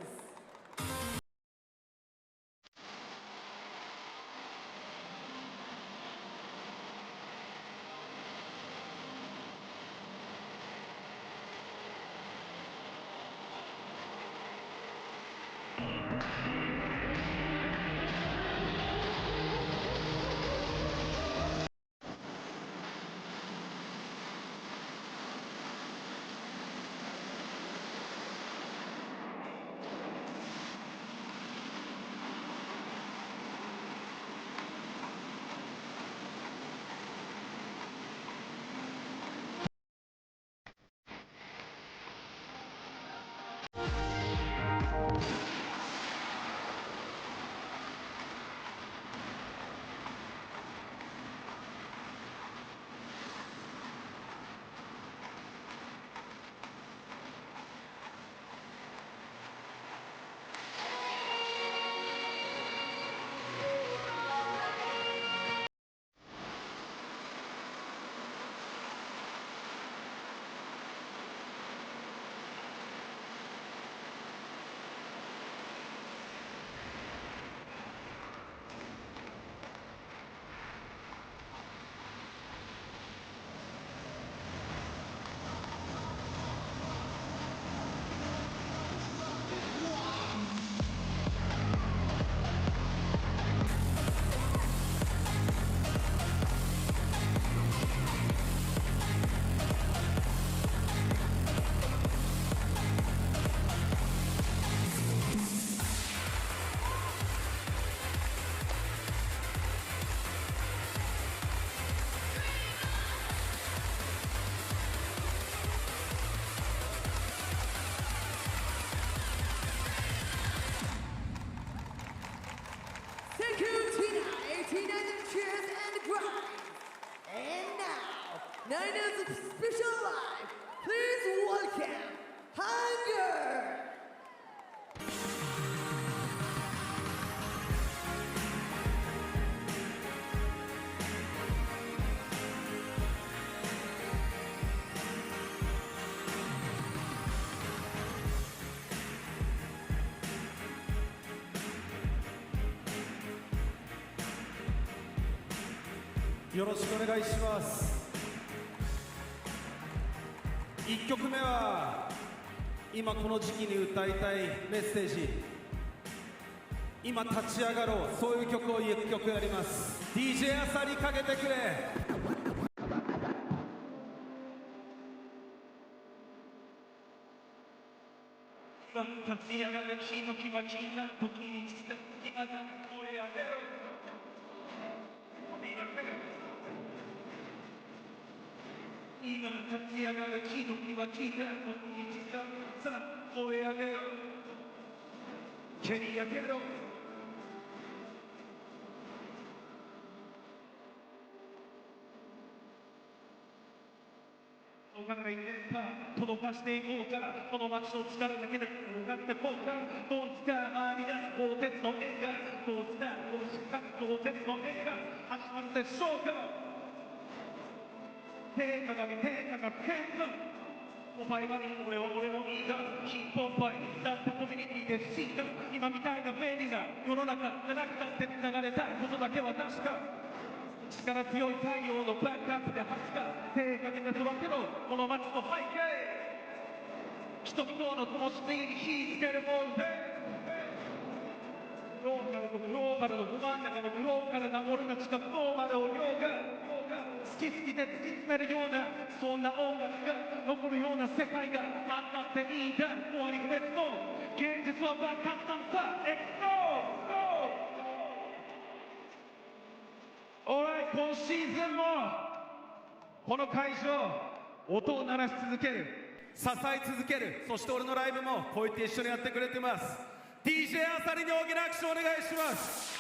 よろしくお願いします。1曲目は今この時期に歌いたいメッセージ、今立ち上がろう、そういう曲を1曲やります。 DJ 朝にかけてくれ。立ち上がる日の気は気な時にした今だ燃え上がる今立ち上がる日の気は気な時にしたさあ燃え上げろ蹴り上げろ届かしていこうか、この街の力だけで向かってこうか、どう使うみな鋼鉄の映画、どうしたどうした鋼鉄の映画始まるでしょうか。手かがみ手かがみ剣がお前は俺は俺のいいがヒップホッパーだってコミュニティで進化、今みたいな便利な世の中じゃなくたって流れたいことだけは確か、力強い太陽のバックアップで発火、手かけて育てろこの街の背景、人々の灯火に火つけるもんで、グローカルとグローバルのど真ん中のグローカルな俺たちがノーマルを凌駕、好き好きで突き詰めるようなそんな音楽が残るような世界があったっていいんだ、終わり不滅の現実は爆発なんさ、エクソーAlright、今シーズンもこの会場音を鳴らし続ける、支え続ける、そして俺のライブもこうやって一緒にやってくれてます。 DJ あさりに大きな拍手をお願いします。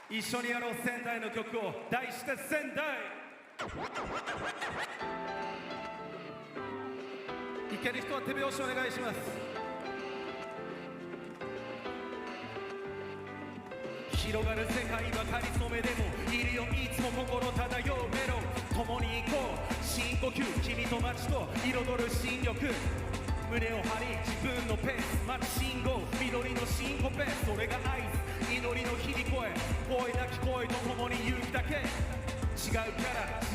一緒にやろう仙台の曲を題して仙台、いける人は手拍子お願いします。広がる世界はかりそめでもいるよ、いつも心漂うメロン、共に行こう深呼吸、君と街と彩る新緑、胸を張り自分のペース、街信号緑のシンコペ、それが合図、祈りの響き声、声なき声と共に勇気だけ、違うキャラ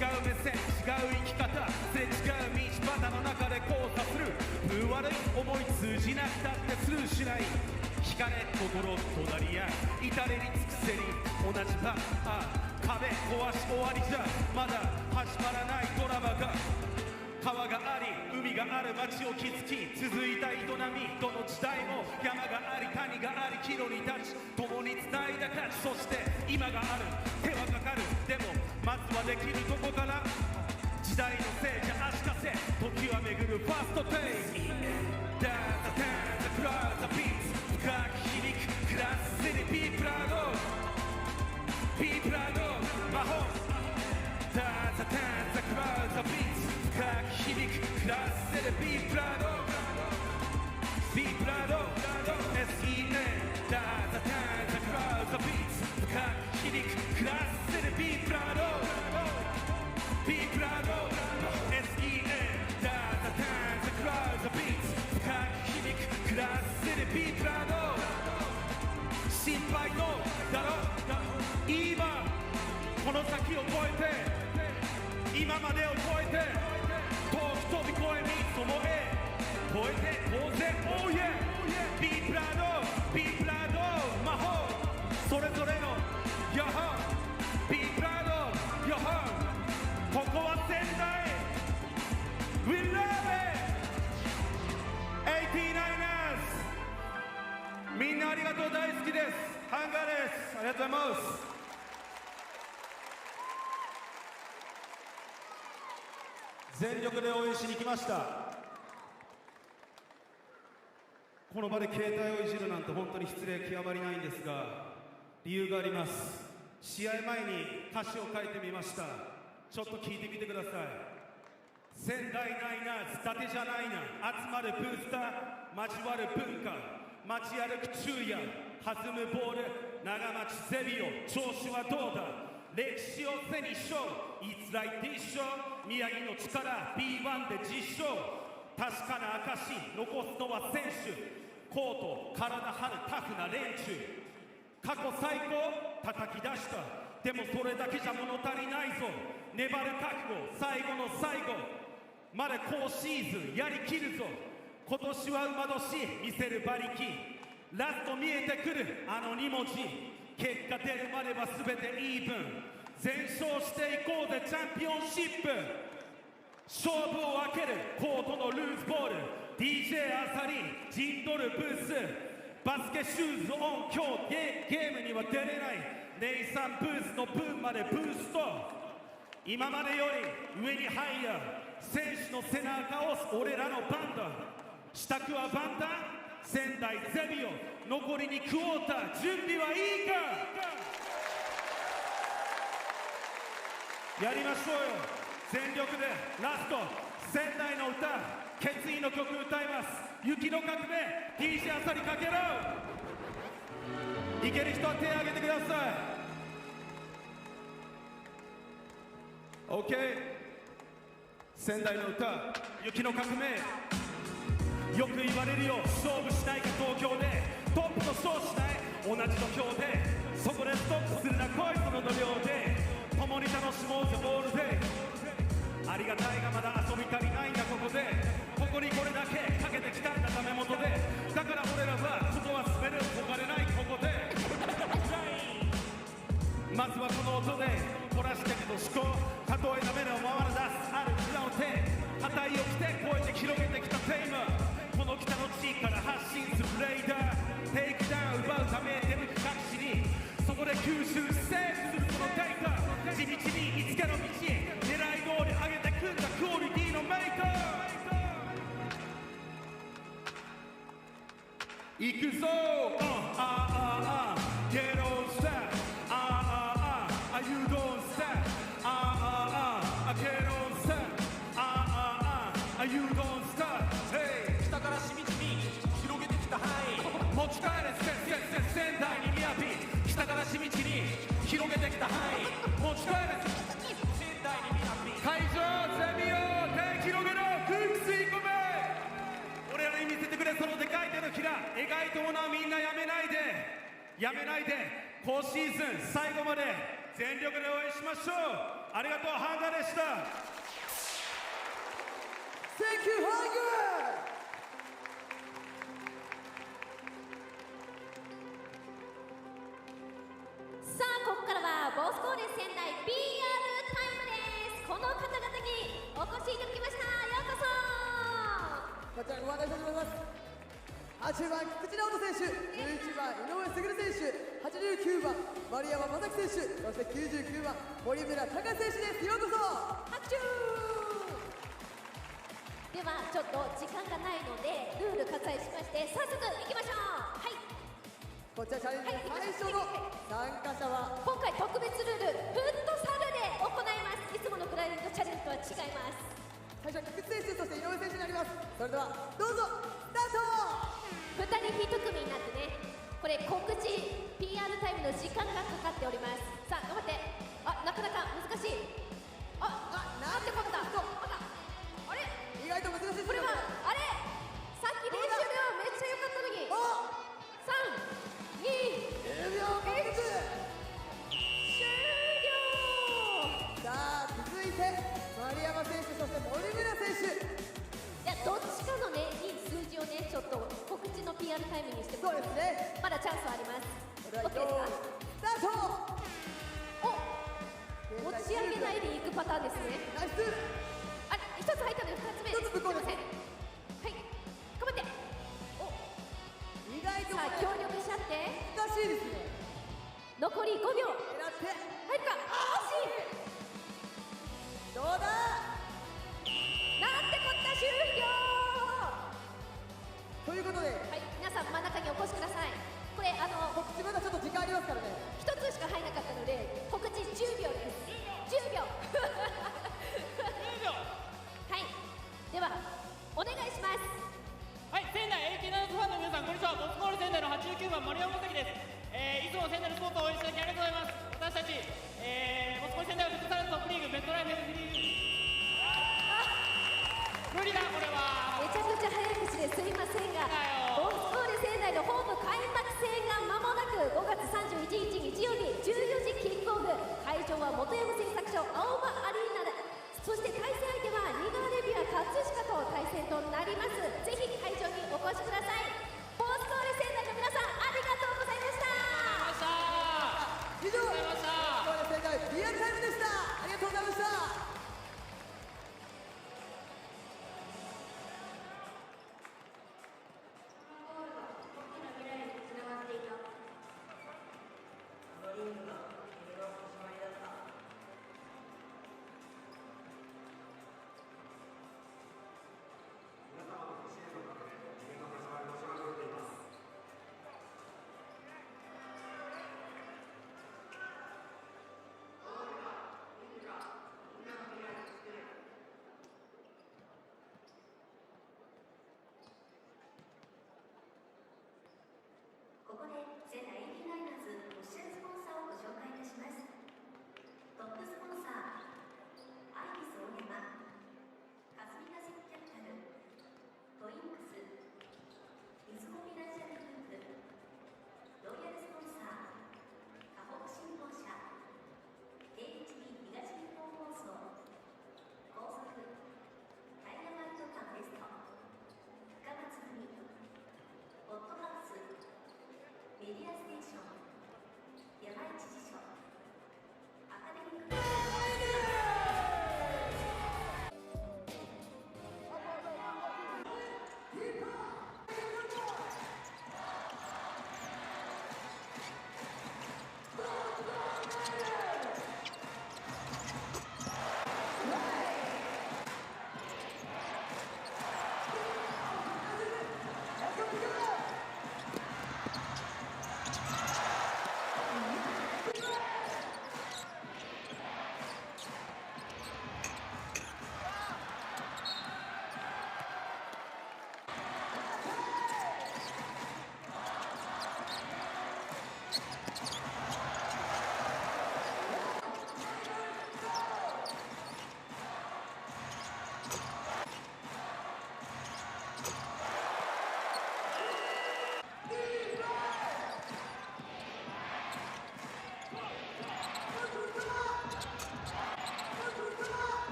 違う目線違う生き方、すれ違う道端の中で交差する、分悪い思い通じなくたってスルーしない、惹かれ心隣り合い至れり尽くせり同じパ壁壊し終わりじゃまだ始まらないドラマが、川があり海がある街を築き続いた営み、どの時代も山があり谷があり岐路に立ち共に繋いだ価値、そして今がある手はかかる、でもまずはできるとこから、時代のせいじゃ足かせ時は巡るファーストページ、ダンザダンザクラウザビーツ深き響くクラスセリピープラードピープラード魔法、ダンザダンザクラウザビーツ深き響くクラスセリピープラードピープラード SEN ダンザダンザクラウザビーツ深き響くクラスセリピープラードピープラード SEN ダンザダンザクラウザビーツ深き響くクラスセリピープラード、心配のだろ今この先を越えて今までを越えて遠く飛び越えにその絵越えて当然 Oh yeah ピープラードピープラード魔法それぞれの Your home ピープラード Your home ここは仙台 We love it 89ers みんなありがとう、大好きです。ハンガーです。ありがとうございます。全力で応援しに来ました。この場で携帯をいじるなんて本当に失礼極まりないんですが、理由があります。試合前に歌詞を書いてみました。ちょっと聞いてみてください。仙台ナイナーズ、伊達じゃないな、集まるブースター、交わる文化、街歩く昼夜、弾むボール、長町ゼビオ、調子はどうだ、歴史を背にしょう、いつらいって一緒、宮城の力 B1 で実証、確かな証残すのは選手、コート体張るタフな連中、過去最高叩き出した。でもそれだけじゃ物足りないぞ。粘る覚悟、最後の最後まで今シーズンやりきるぞ。今年は馬年、見せる馬力、ラスト見えてくるあの2文字。結果出るまでは全てイーブン。全勝していこうぜチャンピオンシップ。勝負を分けるコートのルーズボール、 DJ アサリ陣取るブース。バスケシューズオン、今日ゲームには出れない。ネイサンブースの分までブースト。今までより上にハイヤー、選手の背中を押す俺らのバンド。支度は万端、仙台ゼビオ残り2クォーター、準備はいいか。やりましょうよ全力で。ラスト仙台の歌、決意の曲歌います。雪の革命 DJ あさりかけろ。いける人は手を挙げてください。 OK、 仙台の歌、雪の革命。よく言われるよ、勝負しないか東京で。トップと勝しない同じ土俵で。そこでストップするな恋その度量で。共に楽しもうぜボールで。ありがたいがまだ遊び足りないんだここで。ここにこれだけかけてきたんだダメ元で。だから俺らはことは滑る焦がれないここで。まずはこの音で凝らしていくと思考。たとえダメでも回ら出すある裏の手。肩いを着て超えて広げてきたテーマ。この北の地から発信するブレイダー。テイクダウン奪うため手抜き隠しに。そこで吸収セーブするそのデータ。地道に見つけの道へ狙い通り上げてくんだクオリティのメーカー。行くぞGet on step You don't step Get on step You don't stop Hey
下からしみじみ広げてきた範囲。
持ち帰れ仙台にみやび。下からしみじみ広げてきた範囲。持ち帰れ
仙台に南。
会場ゼミを手広げろ空気吸い込め。俺らに見せてくれそのでかい手のひら。描いたものはみんなやめないで今シーズン最後まで全力で応援しましょう。ありがとう。ハンガーでした。
Thank you, Hunger!
さあここからはボスコーレ仙台 PR タイムです。この方々にお越しいただきました。ようこそ。
こちらご案内させてもらいます。8番菊池直人選手、11番井上卓選手、89番丸山正樹選手、そして99番森村隆選手です。ようこそ。
拍手。ではちょっと時間がないのでルール割愛しまして早速いきましょう。はい、
こちらチャレンジの最初の参加者は
今回特別ルールフットサルで行います。いつものグラインドチャレンジとは違います。
最初は菊池選手、そして井上選手になります。それではどうぞスタート。
2人1組になってね、これ告知 PR タイムの時間がかかっております。さあ頑張って。なかなか難しい。なんてことだ。あれ
意外と難しいですよ。
これはあれさっき練習ではめっちゃ良かったのに。3、2、
10秒確実。
終了。
さあ続いて丸山選手、そして森村選手。
いやどっちかのねいい数字をねちょっと告知の PR タイムにしても
そうですね。
まだチャンスはあります。
それは
OK ですか。
スタート。
お持ち上げないでいくパターンですね。
ナイス。
あれ1つ入ったので2つ目。
一つぶっ込んで。
すいません。はい頑張って。
意外と
さあ協力し合って
難しいですね。
残り5秒。
狙って
入るか。惜しい。
どうだ。
なんてこった終了。
ということで
はい皆さん真ん中にお越しください。これ
告知まだちょっと時間ありますからね。
1つしか入らなかったので告知10秒です。10秒はいではお願いします。
はい、仙台 AT7 ファンの皆さん、こんにちは。ボスコール仙台の89番丸山正樹です。いつも仙台のスポーツを応援していただきありがとうございます。私たち、ボスコール仙台フットサルトップリーグベッドライフ FD 無理だこれは。
めちゃくちゃ早口ですいませんがボスコーレ仙台のホーム開幕戦が間もなくく5月31日日曜日14時キックオフ、会場は本山製作所青葉アリーナで、そして対戦相手は新川レビュア葛飾と対戦となります。ぜひ会場にお越しください。ボスコール仙台の皆さんありがとうございました。
以上、これ仙台リアルタイムでした。ありがとうございました。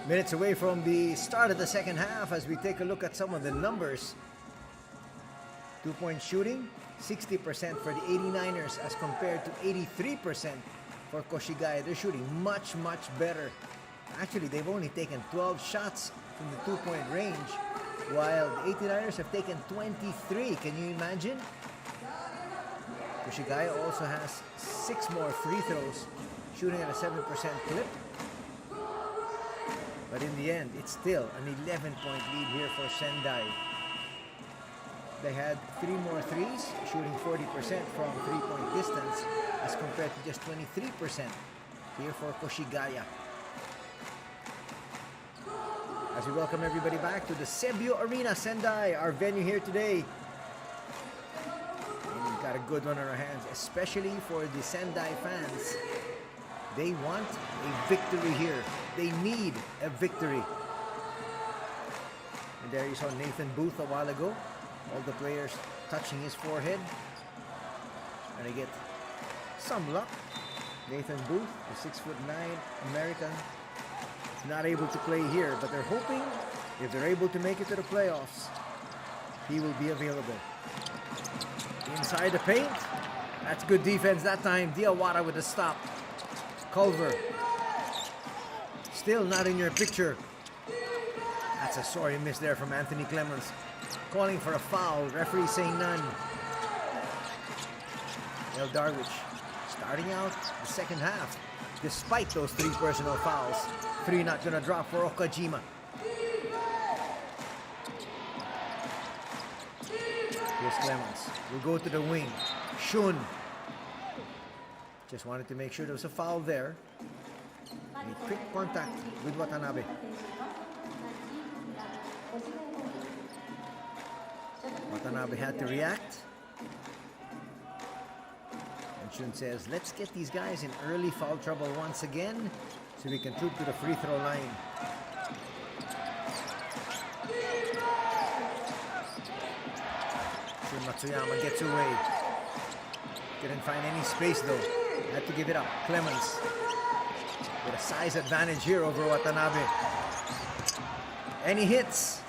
Minutes away from the start of the second half as we take a look at some of the numbers. 2-point shooting, 60% for the 89ers as compared to 83% for Koshigaya. They're shooting much, much better. Actually, they've only taken 12 shots from the 2-point range, while the 89ers have taken 23. Can you imagine? Koshigaya also has 6 more free throws, shooting at a 7% clip. But in the end, it's still an 11-point lead here for Sendai. They had 3 more threes, shooting 40% from 3-point distance as compared to just 23% here for Koshigaya. As we welcome everybody back to the Sebio Arena, Sendai, our venue here today. And we've got a good one on our hands, especially for the Sendai fans. They want a victory here. They need a victory. And there you saw Nathan Booth a while ago. All the players touching his forehead. And they get some luck. Nathan Booth, the 6'9" American, not able to play here, but they're hoping if they're able to make it to the playoffs, he will be available. Inside the paint. That's good defense that time. Diawara with a stop. Culver. Still not in your picture. That's a sorry miss there from Anthony Clemens. Calling for a foul. Referee saying none. El Darwich starting out the second half. Despite those 3 personal fouls. 3 not gonna drop for Okajima. Here's Clemens. We'll go to the wing. Shun. Just wanted to make sure there was a foul there. A quick contact with Watanabe. Watanabe had to react. And Shun says, let's get these guys in early foul trouble once again so we can troop to the free throw line. Shun Matsuyama gets away. Didn't find any space though. Had to give it up. Clemens with a size advantage here over Watanabe. And he hits.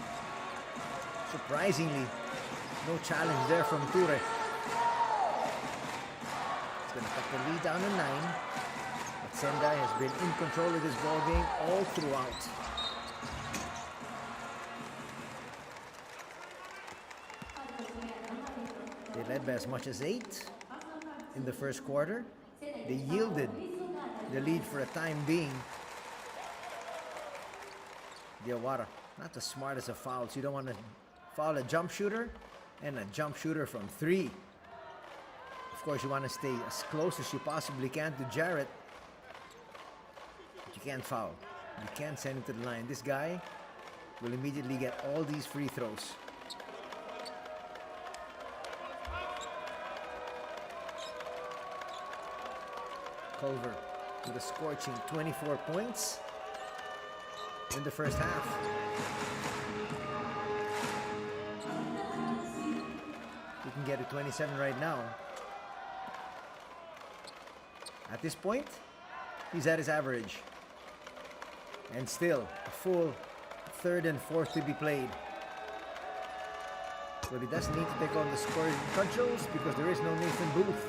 Surprisingly, no challenge there from Ture. It's going to cut the lead down to 9. But Sendai has been in control of this ball game all throughout. They led by as much as 8 in the first quarter. They yielded the lead for a time being. Diawara, not the smartest of fouls. You don't want to foul a jump shooter and a jump shooter from 3. Of course, you want to stay as close as you possibly can to Jarrett. But you can't foul. You can't send him to the line. This guy will immediately get all these free throws. Culver with a scorching 24 points in the first half. He can get a 27 right now. At this point, he's at his average. And still, a full 3rd and 4th to be played. But he does need to take on the scoring controls because there is no Nathan Booth.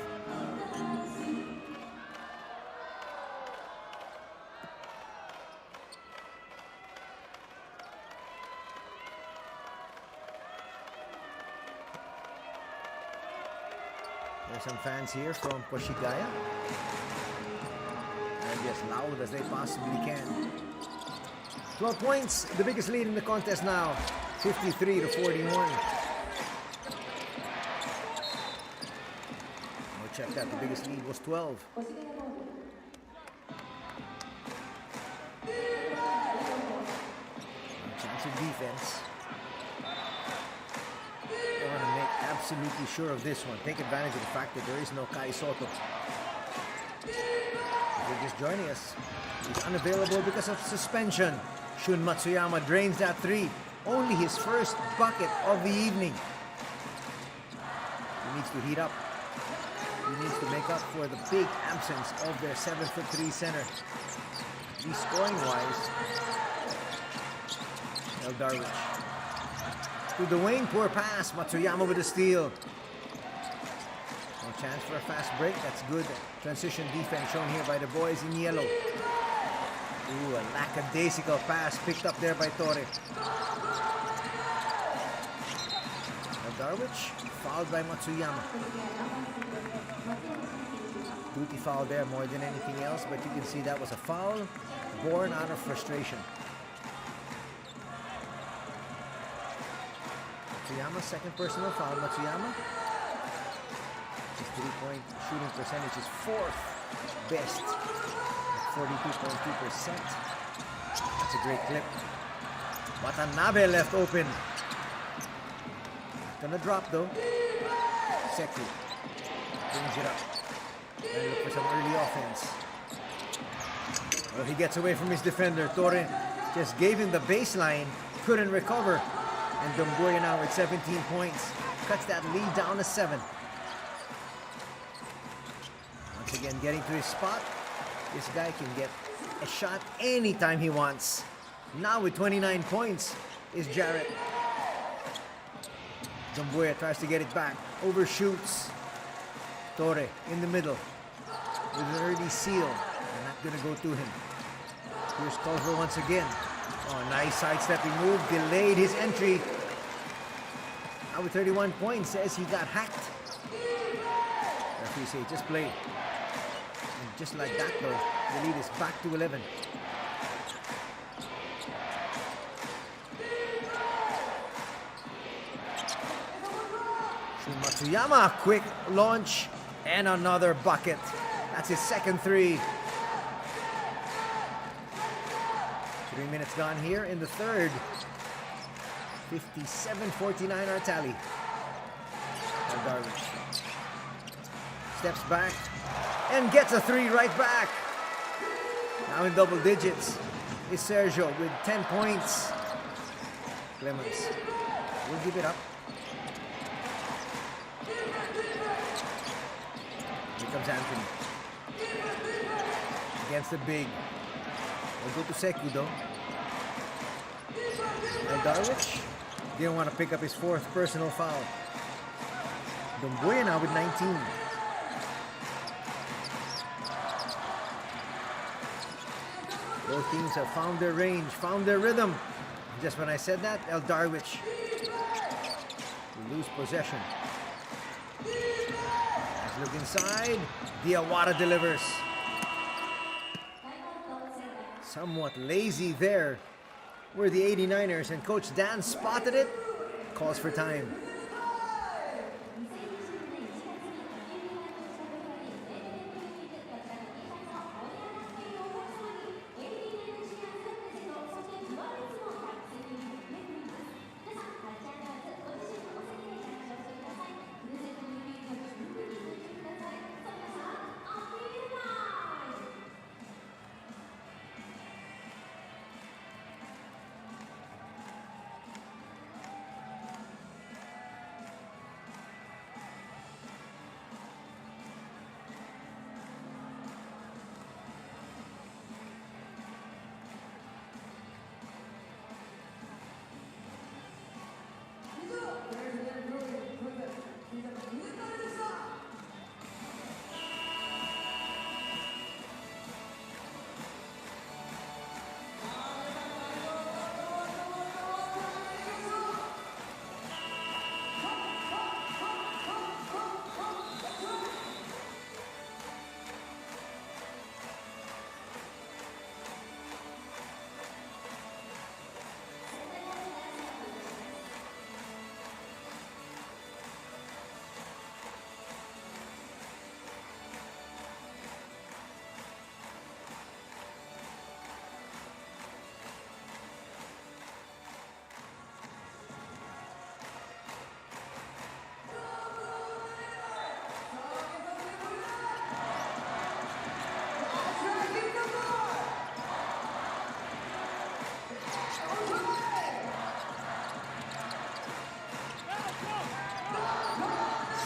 There's some fans here from Koshigaya. And as loud as they possibly can. 12 points, the biggest lead in the contest now. 53-41. Oh, check that, the biggest lead was 12. Chance of defense. They want to make absolutely sure of this one. Take advantage of the fact that there is no Kai Soto. If you're just joining us, he's unavailable because of suspension. Shun Matsuyama drains that 3. Only his first bucket of the evening. He needs to heat up. He needs to make up for the big absence of their 7'3" center. At least scoring-wise, Darwich. To Dwayne, poor pass. Matsuyama with a steal. No chance for a fast break. That's good transition defense shown here by the boys in yellow. Ooh, a lackadaisical pass picked up there by Torre. Darwich, fouled by Matsuyama. Duty foul there more than anything else, but you can see that was a foul born out of frustration. Matsuyama, second personal foul. Matsuyama, his three-point shooting percentage is fourth best at 42.2%. That's a great clip. Watanabe left open. Gonna drop though. Seki brings it up and look for some early offense. Well, he gets away from his defender. Torre just gave him the baseline, couldn't recover, and Dumbuya now with 17 points cuts that lead down to 7. Once again, getting to his spot. This guy can get a shot anytime he wants. Now with 29 points is Jarrett. Dumbuya tries to get it back, overshoots. Torre in the middle with an early seal. They're not going to go to him. Here's Culver once again. Oh, nice sidestepping move, delayed his entry. Now with 31 points, says he got hacked. Referee say just play. And just like that though, the lead is back to 11. Matsuyama, quick launch and another bucket. That's his second three. 3 minutes gone here in the third. 57-49 our tally. Darwich steps back and gets a three right back. Now in double digits is Sergio with 10 points. Clemens will give it up. Here comes Anthony. Against the big. We'll go to Seku though. And Darwich didn't want to pick up his fourth personal foul. Dumbuya now with 19. Both teams have found their range, found their rhythm. Just when I said that, Darwich will lose possession. Let's look inside. Diawara delivers. Somewhat lazy there were the 89ers, and Coach Dan spotted it. Calls for time.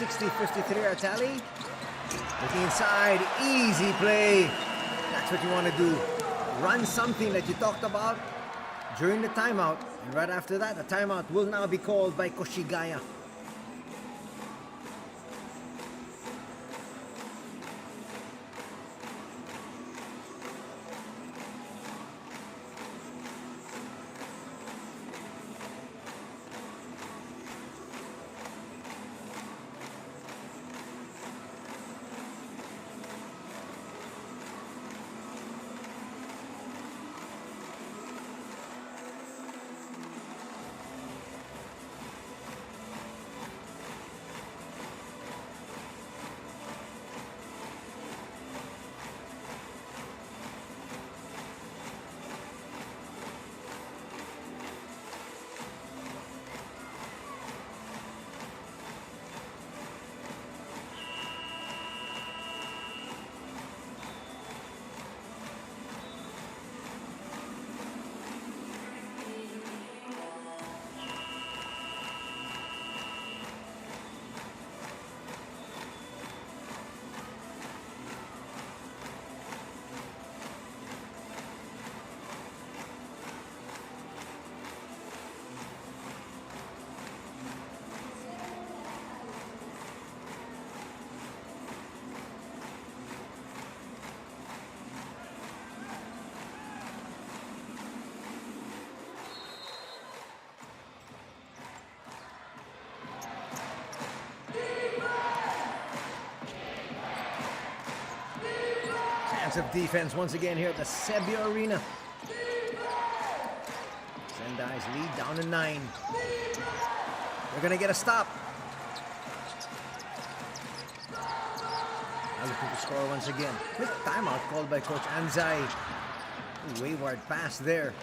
.53 our tally. Looking inside, easy play. That's what you want to do. Run something that you talked about during the timeout. And right after that, a timeout will now be called by Koshigaya. Of defense once again here at the Sebia Arena. Sendai's lead down to 9. They're gonna get a stop. Now looking to score once again. Quick timeout called by Coach Anzai. Ooh, wayward pass there,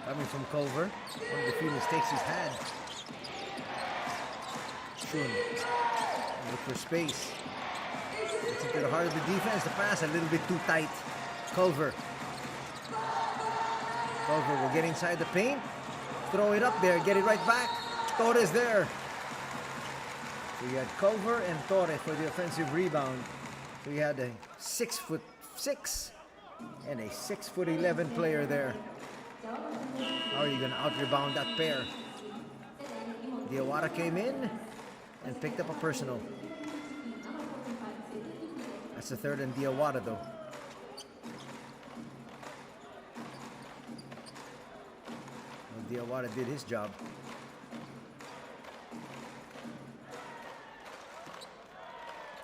coming from Culver. One of the few mistakes he's had. Shun, look for space. It's a bit hard of the defense. The pass a little bit too tight. Culver will get inside the paint. Throw it up there. Get it right back. Torres there. So you had Culver and Torres for the offensive rebound. So you had a 6'6" and a 6'11" player there. How are you going to out-rebound that pair? Diawara came in and picked up a personal. That's the third and Diawara though. Well, Diawara did his job.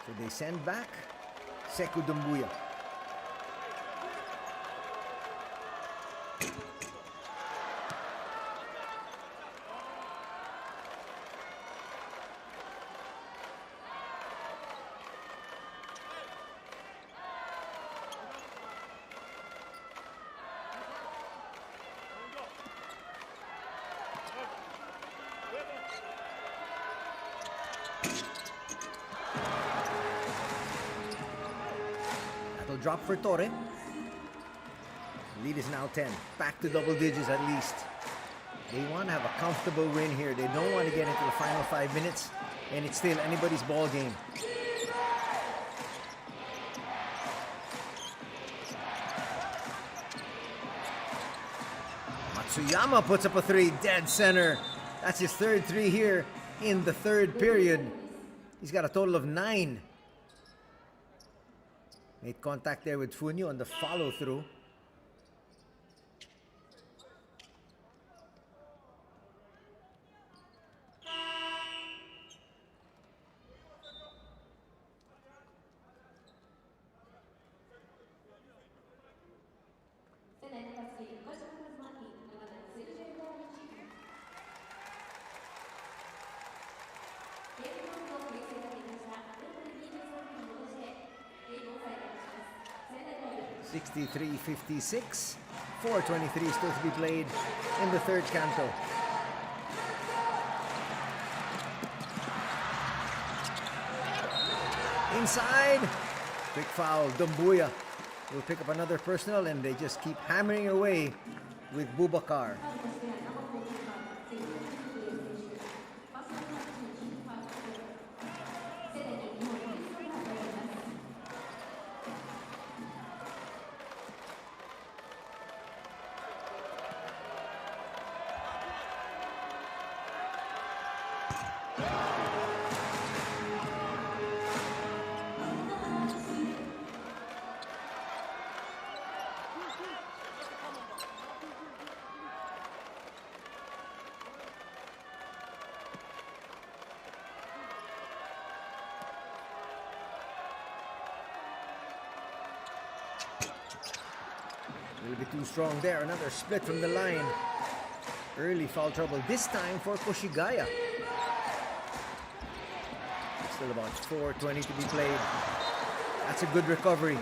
So they send back Sekou Doumbouya. Drop for Torre. Lead is now 10. Back to double digits at least. They want to have a comfortable win here. They don't want to get into the final 5 minutes and it's still anybody's ball game. Matsuyama puts up a 3, dead center. That's his third 3 here in the third period. He's got a total of 9. Made contact there with Funyo on the follow-through. (63-56). 4:23 still to be played in the third canto. Inside, quick foul. Doumbouya will pick up another personal and they just keep hammering away with Boubacar. little bit too strong there. Another split from the line. Early foul trouble this time for Koshigaya. Still about 4:20 to be played. That's a good recovery.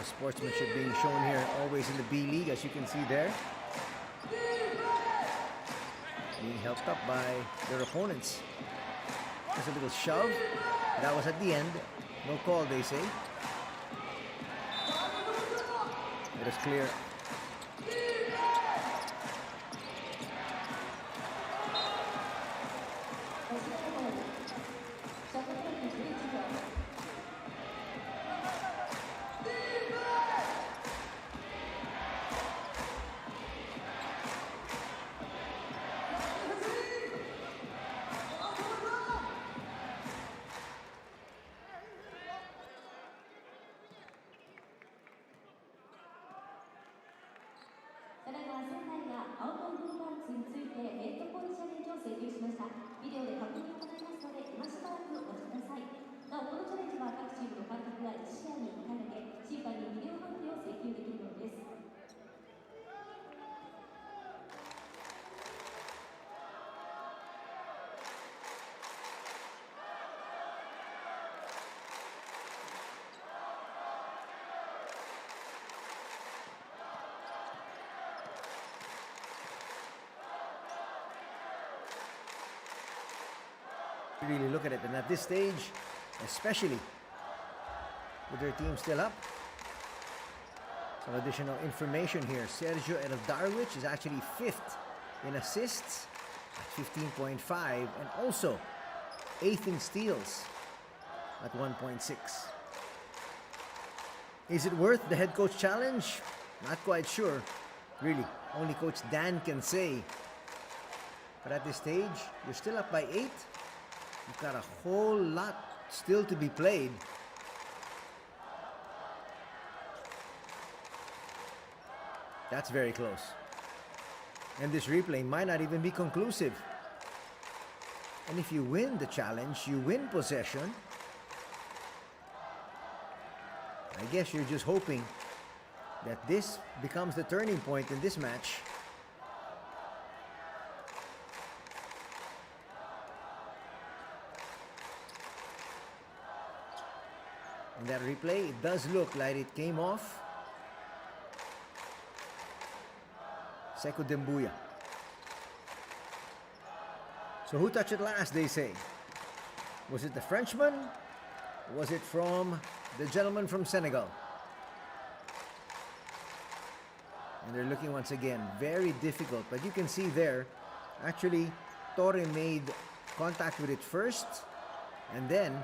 Sportsmanship being shown here always in the B League, as you can see there. Being helped up by their opponents. There's a little shove. That was at the end. No call, they say. It is clear. Really look at it, and at this stage, especially with their team still up, some additional information here. Sergio Eldarwich is actually 5th in assists at 15.5 and also 8th in steals at 1.6. Is it worth the head coach challenge? Not quite sure. Really, only Coach Dan can say. But at this stage, you're still up by 8. You've got a whole lot still to be played. That's very close. And this replay might not even be conclusive. And if you win the challenge, you win possession. I guess you're just hoping that this becomes the turning point in this match. In that replay, it does look like it came off Sekou Dembuya. So who touched it last, they say? Was it the Frenchman? Or was it from the gentleman from Senegal? And they're looking once again, very difficult. But you can see there, actually, Torre made contact with it first, and then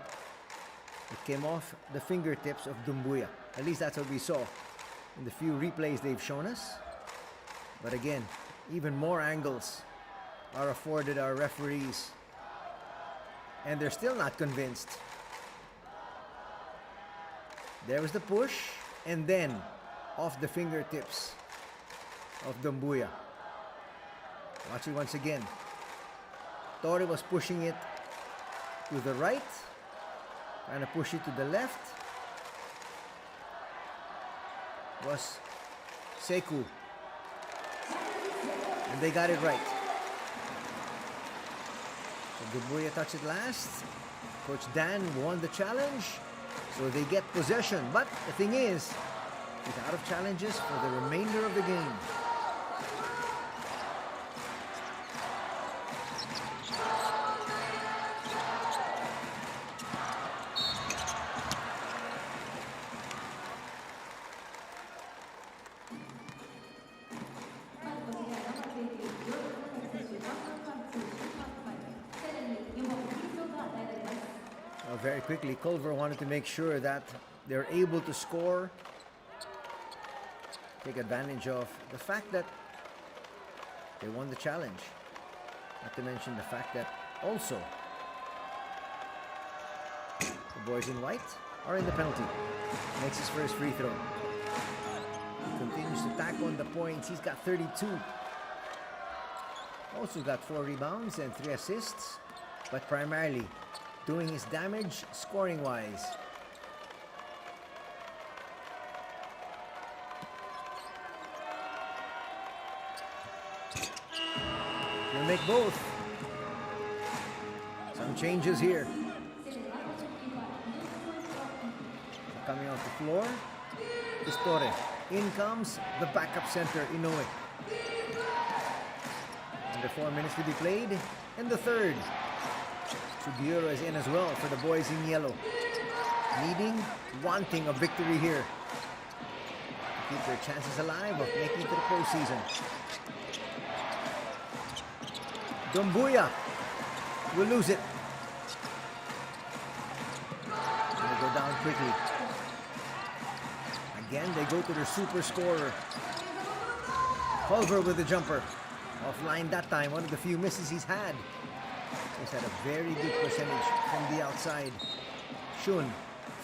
it came off the fingertips of Dembuya. At least that's what we saw in the few replays they've shown us. But again, even more angles are afforded our referees. And they're still not convinced. There was the push, and then off the fingertips of Dembuya. Watch it once again. Torre was pushing it to the right, trying to push it to the left. Was Sekou. And they got it right. So Dembuya touched it last. Coach Dan won the challenge, so they get possession. But the thing is, he's out of challenges for the remainder of the game. Very quickly, Culver wanted to make sure that they're able to score, take advantage of the fact that they won the challenge. Not to mention the fact that also the boys in white are in the penalty. Makes his first free throw. He continues to tack on the points. He's got 32. Also got 4 rebounds and 3 assists, but primarily doing his damage scoring-wise. He'll make both. Some changes here. Coming off the floor, Pistore. In comes the backup center, Inoue. Under 4 minutes to be played in the third. Sugiura is in as well for the boys in yellow. Wanting a victory here. Keep their chances alive of making it to the postseason. Dumbuya will lose it. They go down quickly. Again, they go to their super scorer. Culver with the jumper. Offline that time, one of the few misses he's had. He's had a very good percentage from the outside. Shun,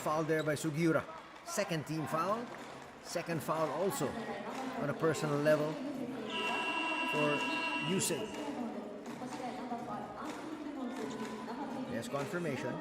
fouled there by Sugiura. Second team foul. Second foul also on a personal level for Yusei. There's confirmation.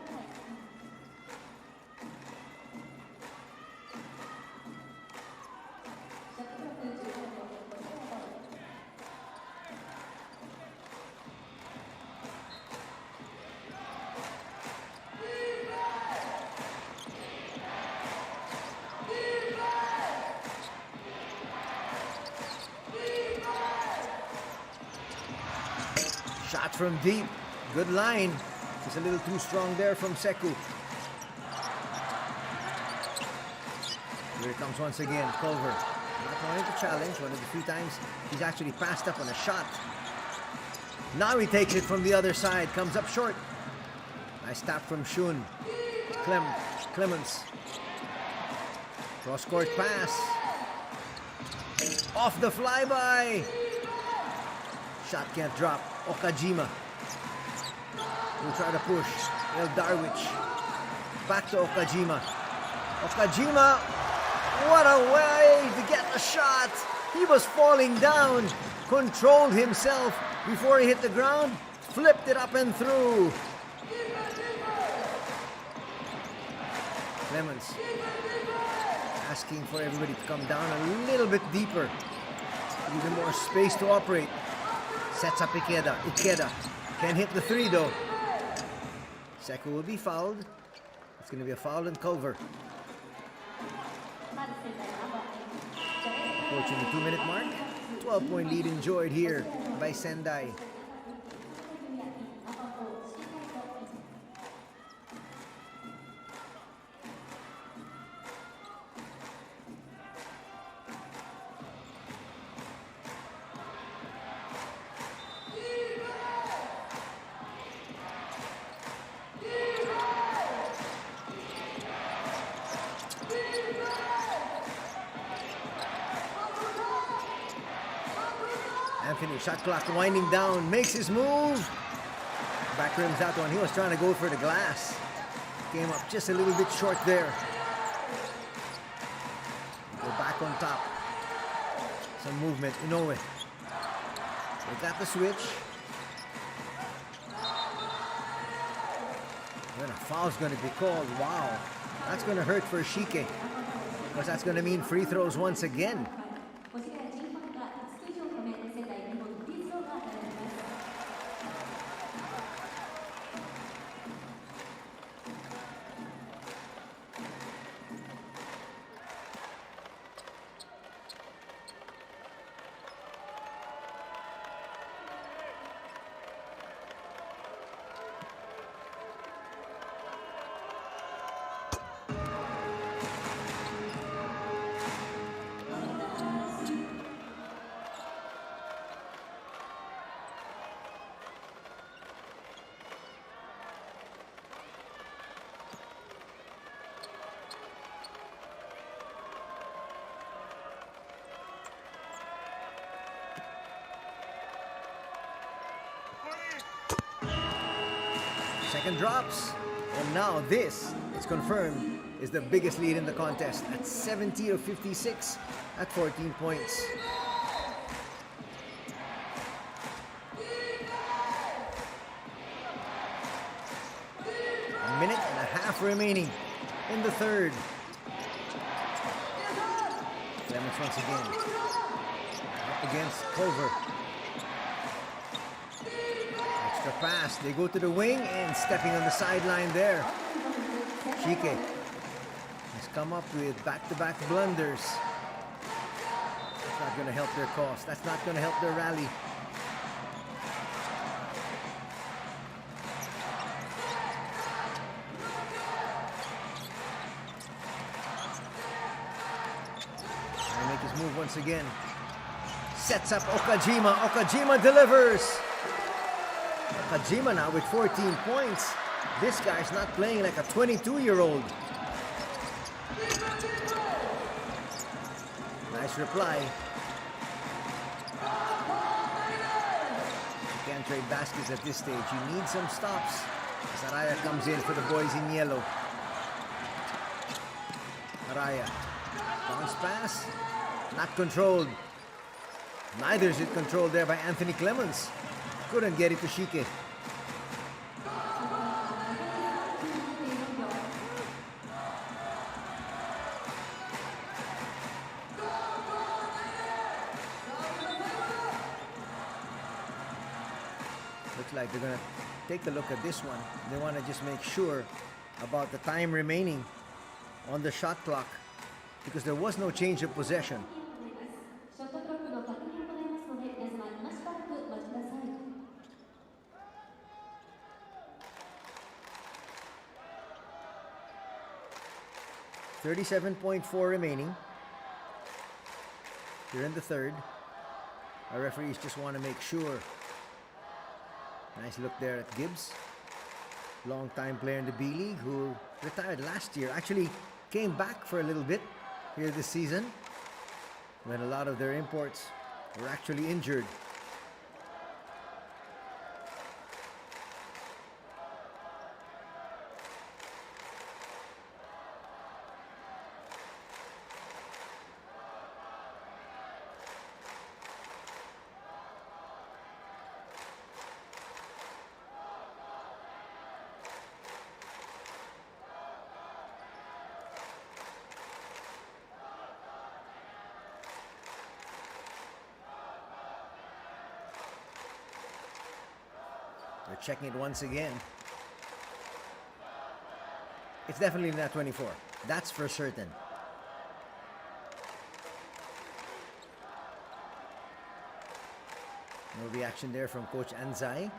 Shot from deep. Good line. It's a little too strong there from Sekou. Here it comes once again. Culver. Not wanting to challenge. One of the few times he's actually passed up on a shot. Now he takes it from the other side. Comes up short. Nice tap from Shun. Clements. Cross-court pass. Off the flyby. Shot can't drop. Okajima will try to push. El Darwich. Back to Okajima. Okajima. What a way to get the shot. He was falling down. Controlled himself before he hit the ground. Flipped it up and through. Clemens asking for everybody to come down a little bit deeper. Even more space to operate. Sets up Ikeda. Ikeda can hit the three though. Sekou will be fouled. It's going to be a foul on Culver. Approaching the 2-minute mark. 12-point lead enjoyed here by Sendai. Anthony, shot clock winding down, makes his move. Back rims that one. He was trying to go for the glass. Came up just a little bit short there. Go back on top. Some movement, Inoue. They got the switch. Then a foul's going to be called. Wow. That's going to hurt for Shike. Because that's going to mean free throws once again. Second drops, and now this, it's confirmed, is the biggest lead in the contest at 70 of 56 at 14 points. remaining in the third. Clemens once again. Up against Culver. Extra pass. They go to the wing and stepping on the sideline there. Shike has come up with back-to-back blunders. That's not going to help their cause. That's not going to help their rally. Trying to make his move once again. Sets up Okajima. Okajima delivers. Okajima now with 14 points. This guy's not playing like a 22-year-old. Nice reply. You can't trade baskets at this stage. You need some stops. Araya comes in for the boys in yellow. Araya. Bounce pass. Not controlled. Neither is it controlled there by Anthony Clemens. Couldn't get it to Shike. Looks like they're going to take a look at this one. They want to just make sure about the time remaining on the shot clock because there was no change of possession. .4 remaining. Here in the third. Our referees just want to make sure. Nice look there at Gibbs. Long-time player in the B.LEAGUE who retired last year. Actually came back for a little bit here this season when a lot of their imports were actually injured. They're checking it once again. It's definitely not 24. That's for certain. No reaction there from Coach Anzai.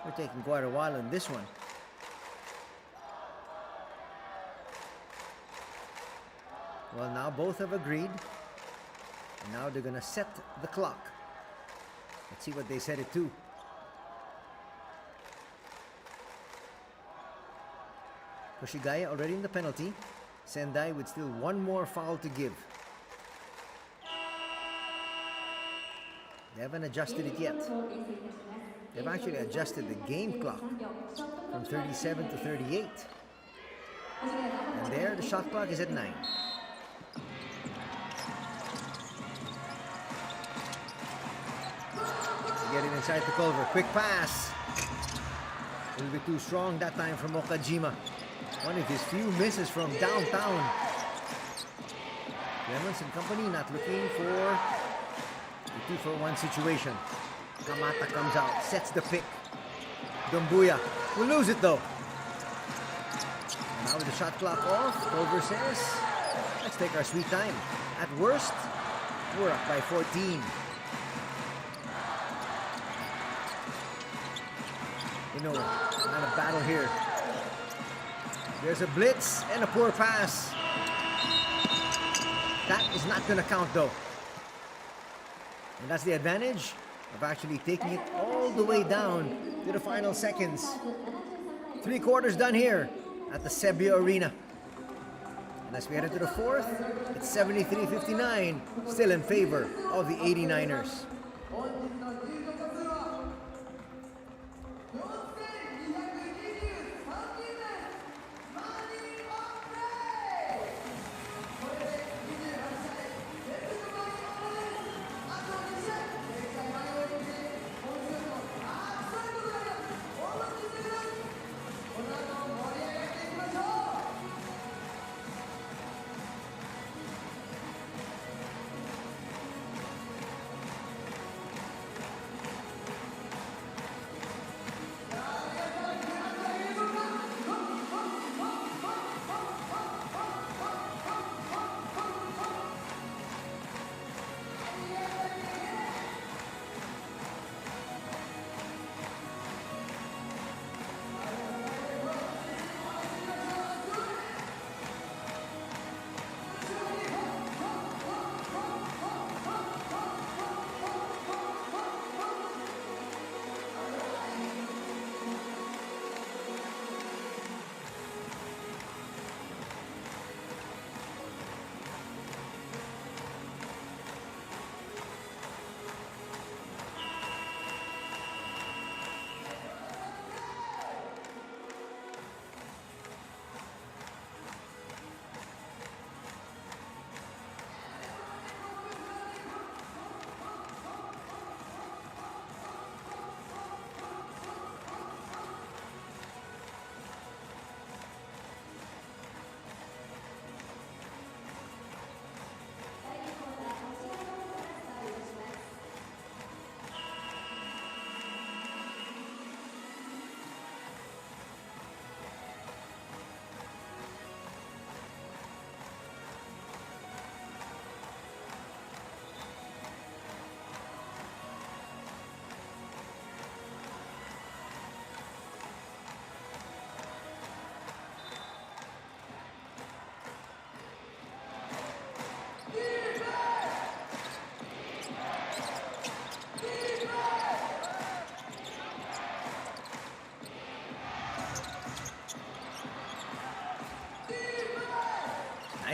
We're taking quite a while on this one. Well, now both have agreed. And now they're going to set the clock. Let's see what they set it to. Koshigaya already in the penalty. Sendai with still one more foul to give. They haven't adjusted it yet. They've actually adjusted the game clock from 37 to 38. And there, the shot clock is at 9. Get it inside the Culver. Quick pass. A little bit too strong that time from Okajima. One of his few misses from downtown. Clemens and company not looking for a 2-for-1 situation. Kamata comes out, sets the pick. Dumbuya will lose it though. And now with the shot clock off, Culver says, let's take our sweet time. At worst, we're up by 14. You know, not a battle here. There's a blitz and a poor pass. That is not going to count though. And that's the advantage of actually taking it all the way down to the final seconds. 3 quarters done here at the Sebia Arena. And as we head into the fourth, it's 73-59, still in favor of the 89ers.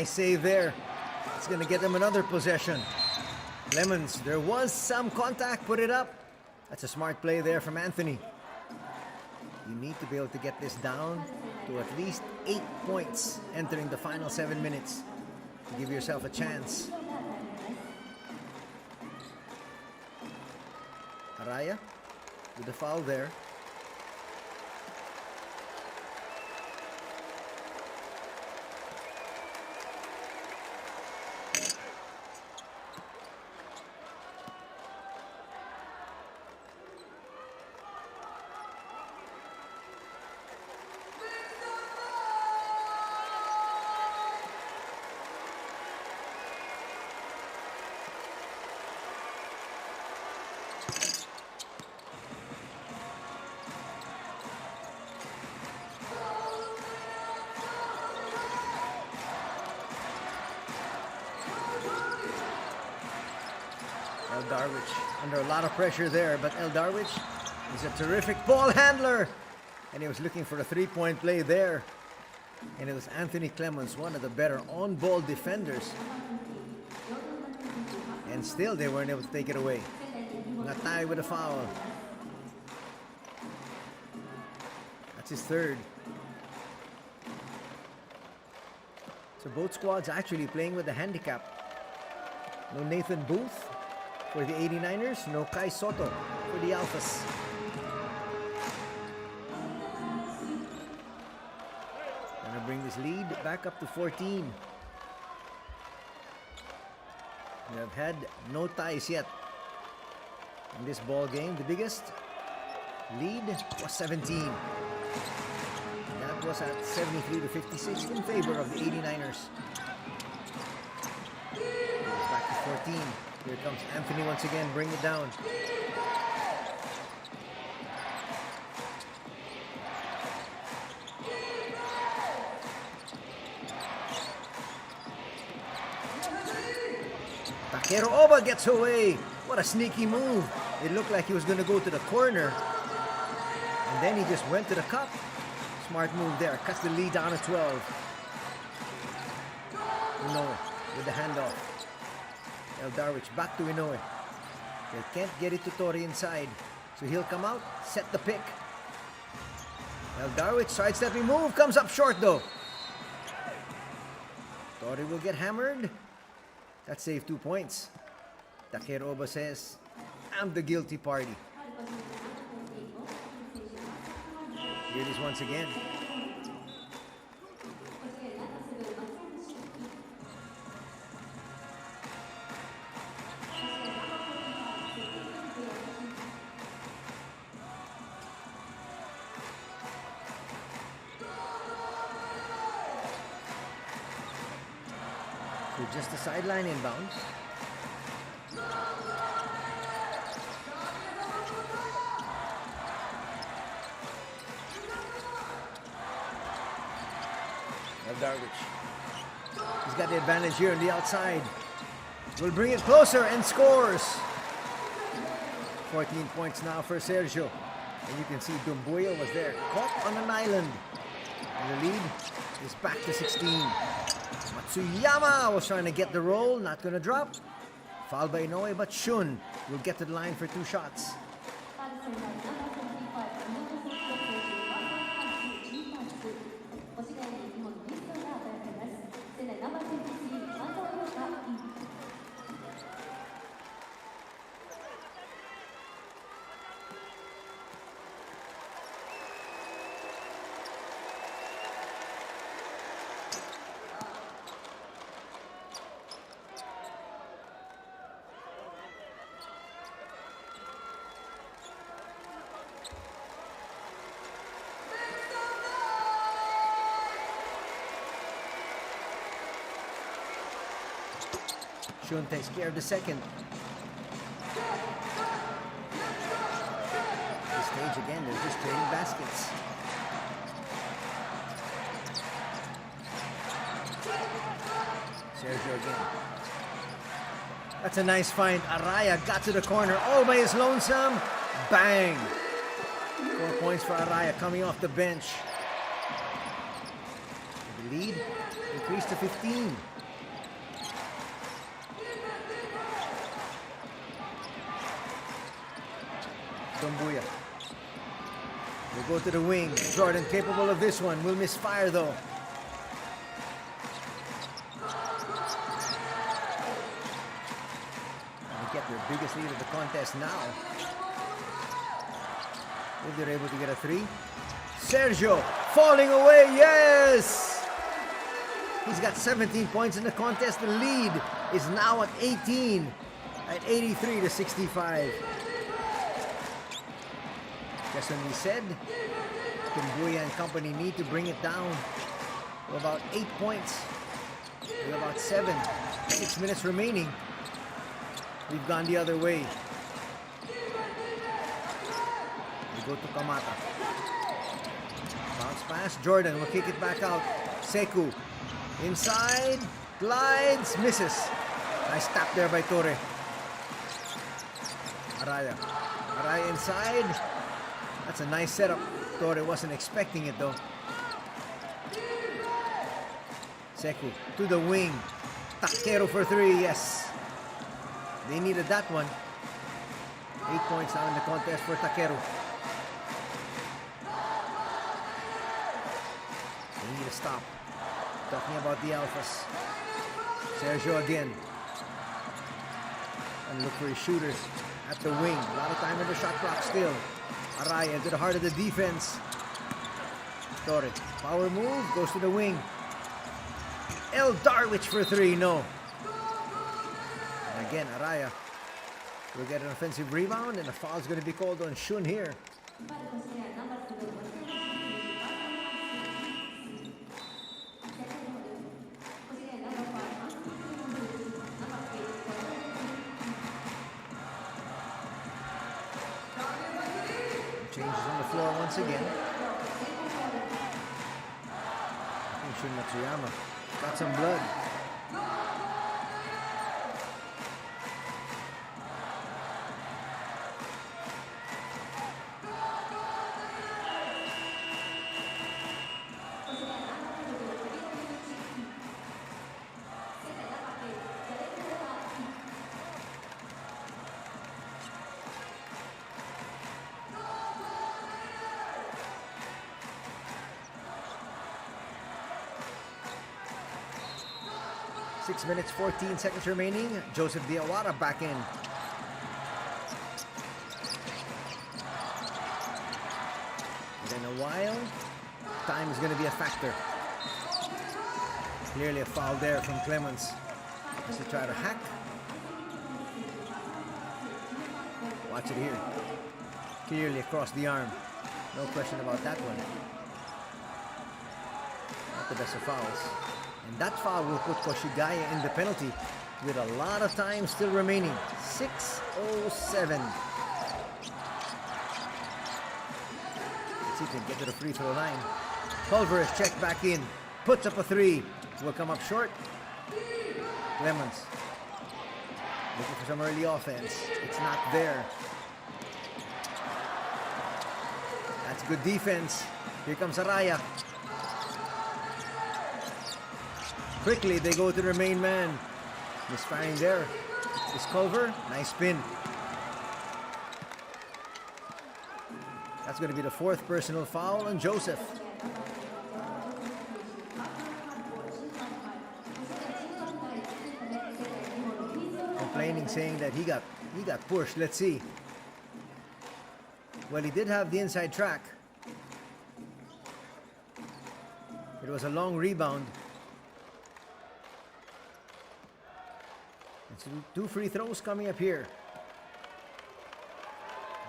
Nice save there. It's going to get them another possession. Clemens, there was some contact, put it up. That's a smart play there from Anthony. You need to be able to get this down to at least 8 points entering the final 7 minutes to give yourself a chance. Araya with the foul there. Darwich under a lot of pressure there, but El Darwich is a terrific ball handler, and he was looking for a three-point play there, and it was Anthony Clemens, one of the better on-ball defenders, and still they weren't able to take it away. Natay with a foul. That's his third. So both squads actually playing with a handicap. No Nathan Booth for the 89ers, no Kai Soto for the Alphas. Gonna bring this lead back up to 14. We have had no ties yet in this ball game. The biggest lead was 17. That was at 73-56 in favor of the 89ers. Back to 14. Here comes Anthony once again, bring it down. Takero Oba gets away. What a sneaky move. It looked like he was going to go to the corner. And then he just went to the cup. Smart move there. Cuts the lead down to 12. Inoue with the handoff. El Darwich back to Inoue. They can't get it to Tori inside. So he'll come out, set the pick. El Darwich sidestepping move, comes up short though. Tori will get hammered. That saved 2 points. Takero Oba says, I'm the guilty party. Here it is once again. So just a sideline inbounds. Darwich. He's got the advantage here on the outside. Will bring it closer and scores. 14 points now for Sergio. And you can see Dumbuya was there, caught on an island. And the lead is back to 16. Matsuyama was trying to get the roll, not going to drop. Foul by Inoue, but Shun will get to the line for 2 shots. Shun takes care of the second. This stage again, they're just trading baskets. Sergio again. That's a nice find. Araya got to the corner. Oba is lonesome. Bang! 4 points for Araya coming off the bench. The lead increased to 15. from Buya. They go to the wing. Jordan capable of this one. Will misfire though. They get their biggest lead of the contest now. If they're able to get a three. Sergio falling away. Yes! He's got 17 points in the contest. The lead is now at 18 at 83-65. Just when we said Kumbuya and company need to bring it down to about 8 points with about 6 minutes remaining, we've gone the other way. We go to Kamata. Bounce pass. Jordan will kick it back out. Sekou inside, glides, misses. Nice tap there by Torre. Araya inside. That's a nice setup. Torre wasn't expecting it though. Sekou to the wing. Taquero for three, yes. They needed that one. 8 points now in the contest for Taquero. They need to stop. Talking about the Alphas. Sergio again. And look for his shooters at the wing. A lot of time in the shot clock still. Araya into the heart of the defense. Torre. Power move. Goes to the wing. El Darwich for three. No. And again, Araya will get an offensive rebound. And a foul is going to be called on Shun here. Changes on the floor once again. I think Shun Matsuyama got some blood. Six minutes, 14 seconds remaining. Joseph Diawara back in. But in a while, time is going to be a factor. Clearly a foul there from Clemens. As he try to hack. Watch it here. Clearly across the arm. No question about that one. Not the best of fouls. And that foul will put Koshigaya in the penalty with a lot of time still remaining. 6:07. Let's see if he can get to the free throw line. Culver is checked back in. Puts up a three. Will come up short. Clemens looking for some early offense. It's not there. That's good defense. Here comes Araya. Quickly, they go to their main man. Misfiring there is Culver. Nice spin. That's going to be the fourth personal foul on Joseph. Complaining, saying that he got pushed. Let's see. Well, he did have the inside track. It was a long rebound. So 2 free throws coming up here.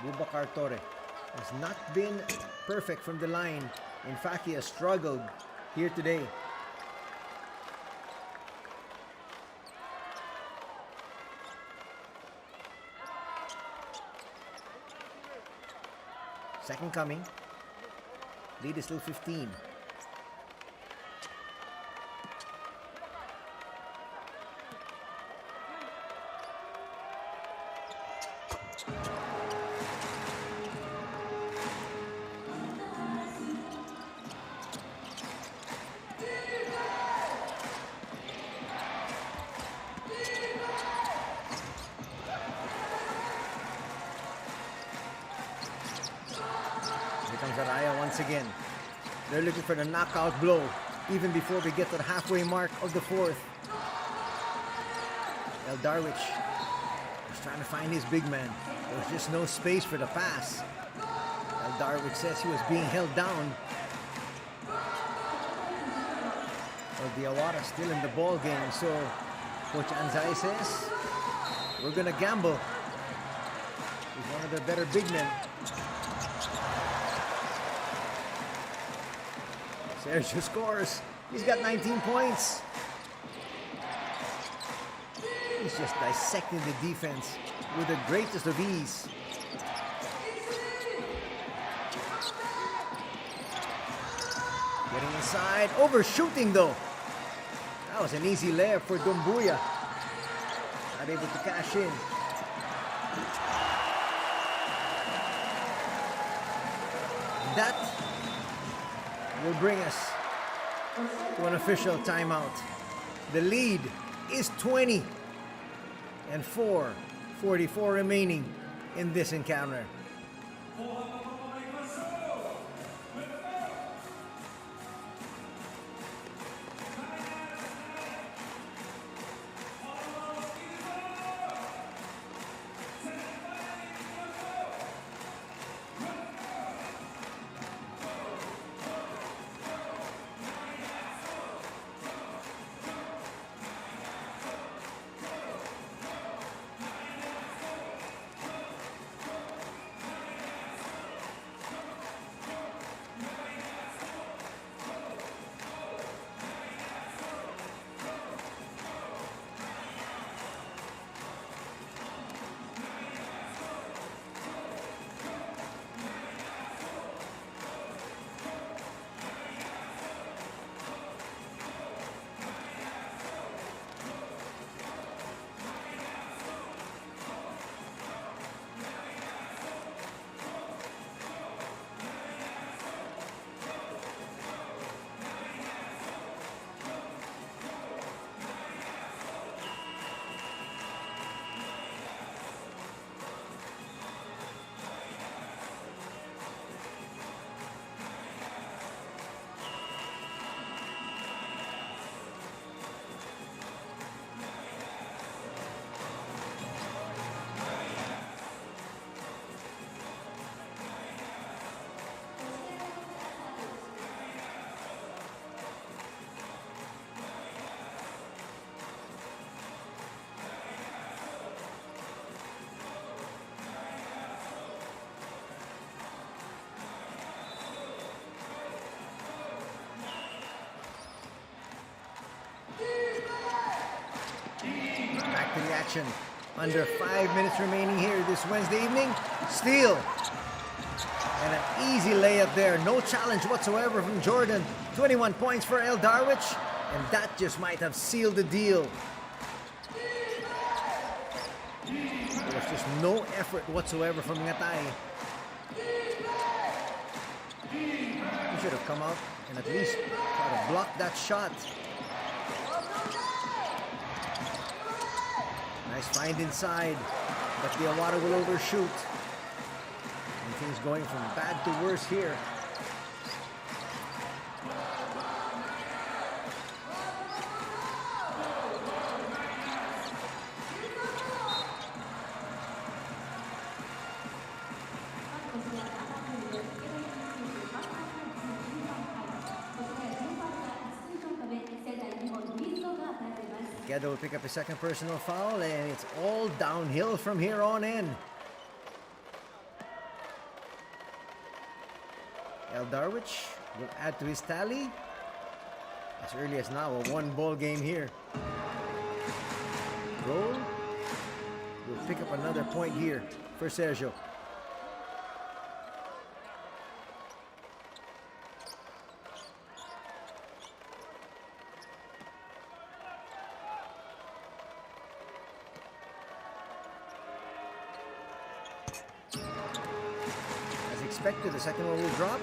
Boubacar Torre has not been perfect from the line. In fact, he has struggled here today. Second coming. Lead is still 15. comes Araya once again. They're looking for the knockout blow even before we get to the halfway mark of the fourth. El Darwich was trying to find his big man. There was just no space for the pass. El Darwich says he was being held down. Well, Diawara still in the ball game, so Coach Anzai says, we're gonna gamble. He's one of their better big men. Sergio scores. He's got 19 points. He's just dissecting the defense with the greatest of ease. Getting inside, overshooting though. That was an easy layup for Dumbuya. Not able to cash in. That will bring us to an official timeout. The lead is 20 and 4:44 remaining in this encounter. Back to the action. Under 5 minutes remaining here this Wednesday evening. Steal. And an easy layup there. No challenge whatsoever from Jordan. 21 points for El Darwich. And that just might have sealed the deal. There was just no effort whatsoever from Ngatai. He should have come out and at least try to block that shot. Nice find inside, but Diawara will overshoot. And things going from bad to worse here. Gedo will pick up a second personal foul, and it's all downhill from here on in. El Darwich will add to his tally as early as now, a one-ball game here. Roll will pick up another point here for Sergio. Expected, the second one will drop.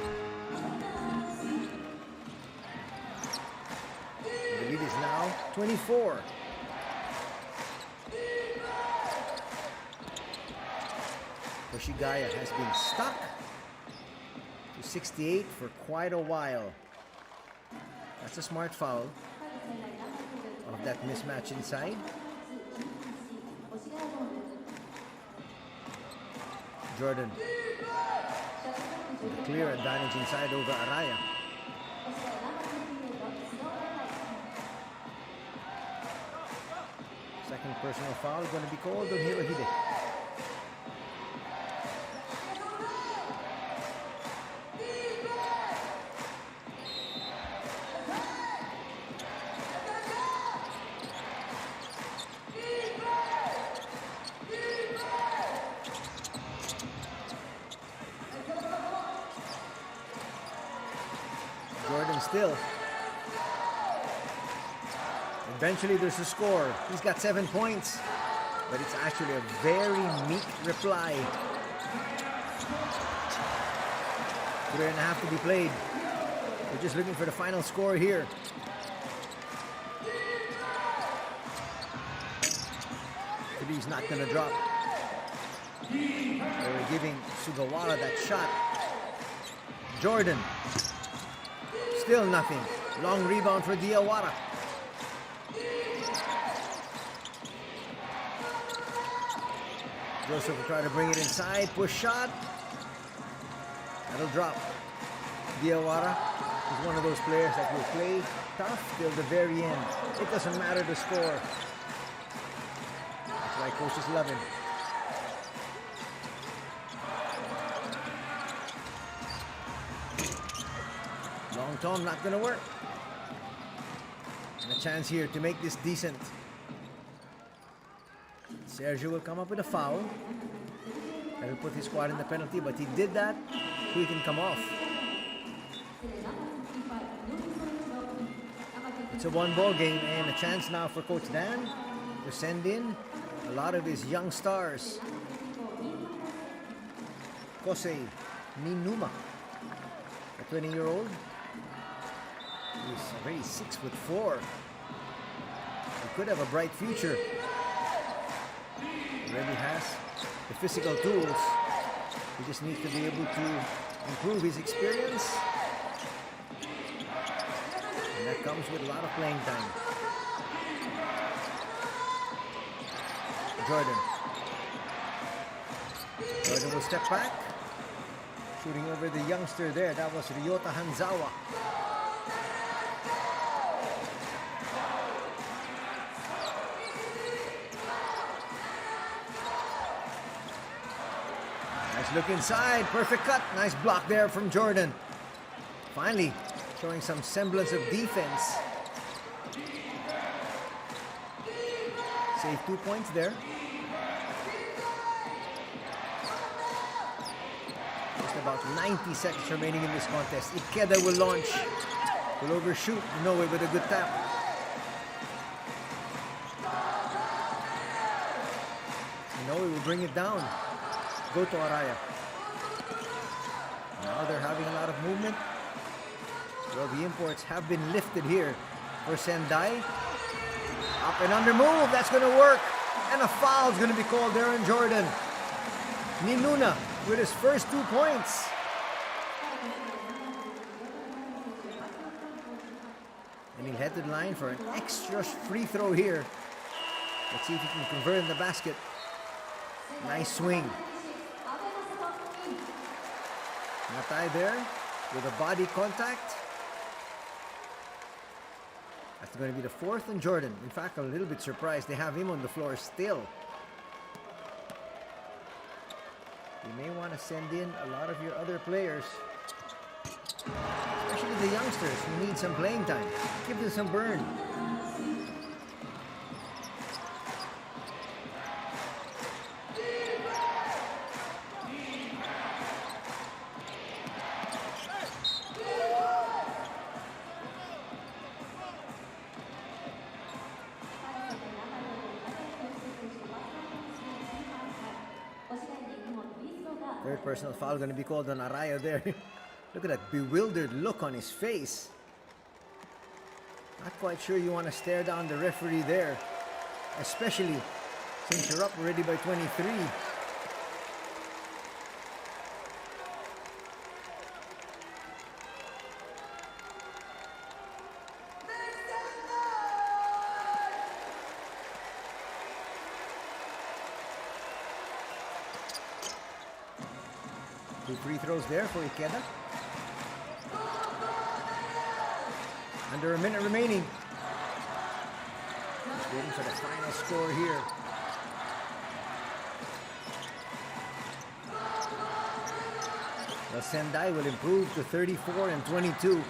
The lead is now 24. Koshigaya has been stuck to 68 for quite a while. That's a smart foul of that mismatch inside. Jordan with a clear advantage inside over Araya. Second personal foul going to be called on Hirohide. Jordan still. Eventually there's a score. He's got 7 points, but it's actually a very meek reply. 3.5 to be played. We're just looking for the final score here. Three's not gonna drop. They were giving Sugawara that shot. Jordan. Still nothing. Long rebound for Diawara. Joseph will try to bring it inside. Push shot. That'll drop. Diawara is one of those players that will play tough till the very end. It doesn't matter the score. That's why coaches love him. Long Tom not gonna work. And a chance here to make this decent. Sergio will come up with a foul. That'll put his squad in the penalty, but he did that so he can come off. It's a one-ball game and a chance now for Coach Dan to send in a lot of his young stars. Kosei Ninuma, a 20-year-old. He's already 6'4". He could have a bright future. He already has the physical tools. He just needs to be able to improve his experience. And that comes with a lot of playing time. Jordan will step back. Shooting over the youngster there. That was Ryota Hanzawa. Nice look inside. Perfect cut. Nice block there from Jordan. Finally showing some semblance of defense. Saved 2 points there. Just about 90 seconds remaining in this contest. Ikeda will launch. Will overshoot Inoue with a good tap. Inoue will bring it down. Go to Araya. Now they're having a lot of movement. Well, the imports have been lifted here for Sendai. Up and under move. That's going to work. And a foul is going to be called there on Jordan. Ninuna with his first 2 points. And he'll head to the line for an extra free throw here. Let's see if he can convert in the basket. Nice swing. Natai there with a body contact. That's going to be the 4th on Jordan. In fact, I'm a little bit surprised they have him on the floor still. You may want to send in a lot of your other players, especially the youngsters who need some playing time. Give them some burn. Third personal foul going to be called on Araya there. Look at that bewildered look on his face. Not quite sure you want to stare down the referee there, especially since you're up already by 23. 2 free throws there for Ikeda. Under a minute remaining. Just waiting for the final score here. Well, Sendai will improve to 34 and 22,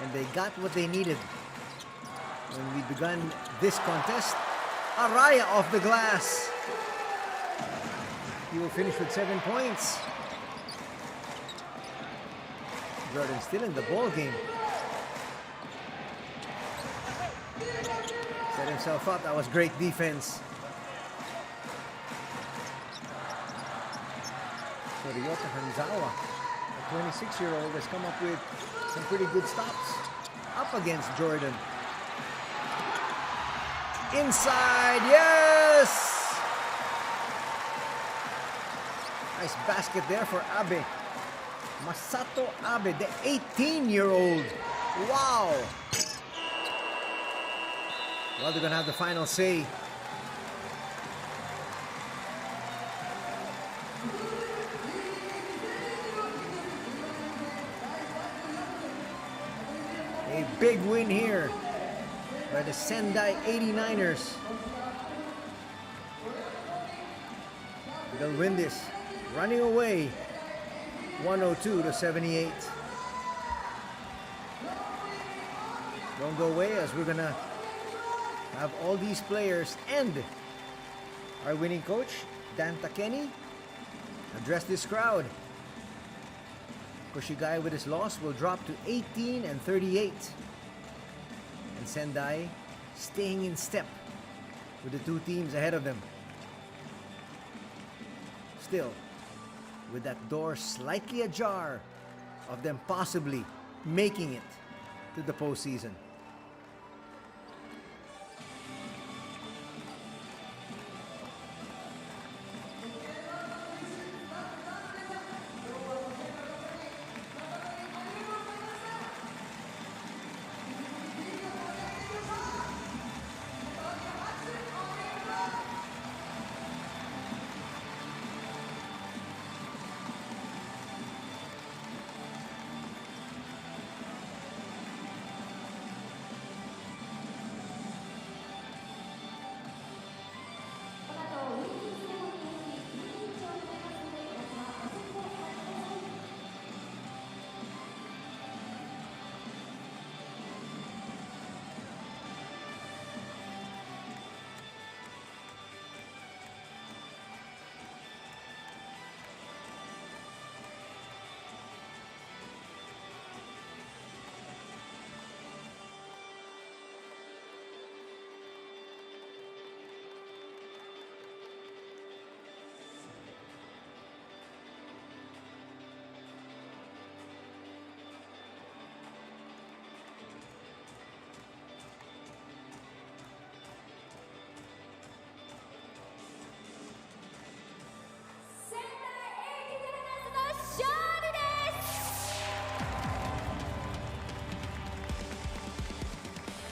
and they got what they needed. When we begun this contest, Araya off the glass. He will finish with 7 points. Jordan still in the ball game. Set himself up. That was great defense. So Ryota Hanzawa, a 26-year-old, has come up with some pretty good stops up against Jordan. Inside, yes! Nice basket there for Abe. Masato Abe, the 18-year-old. Wow! Well, they're gonna have the final say. A big win here by the Sendai 89ers. They'll win this, running away 102 to 78. Don't go away, as we're gonna have all these players and our winning coach, Dan Takeni, address this crowd. Koshigaya with his loss will drop to 18 and 38. And Sendai staying in step with the 2 teams ahead of them. Still, with that door slightly ajar of them possibly making it to the postseason.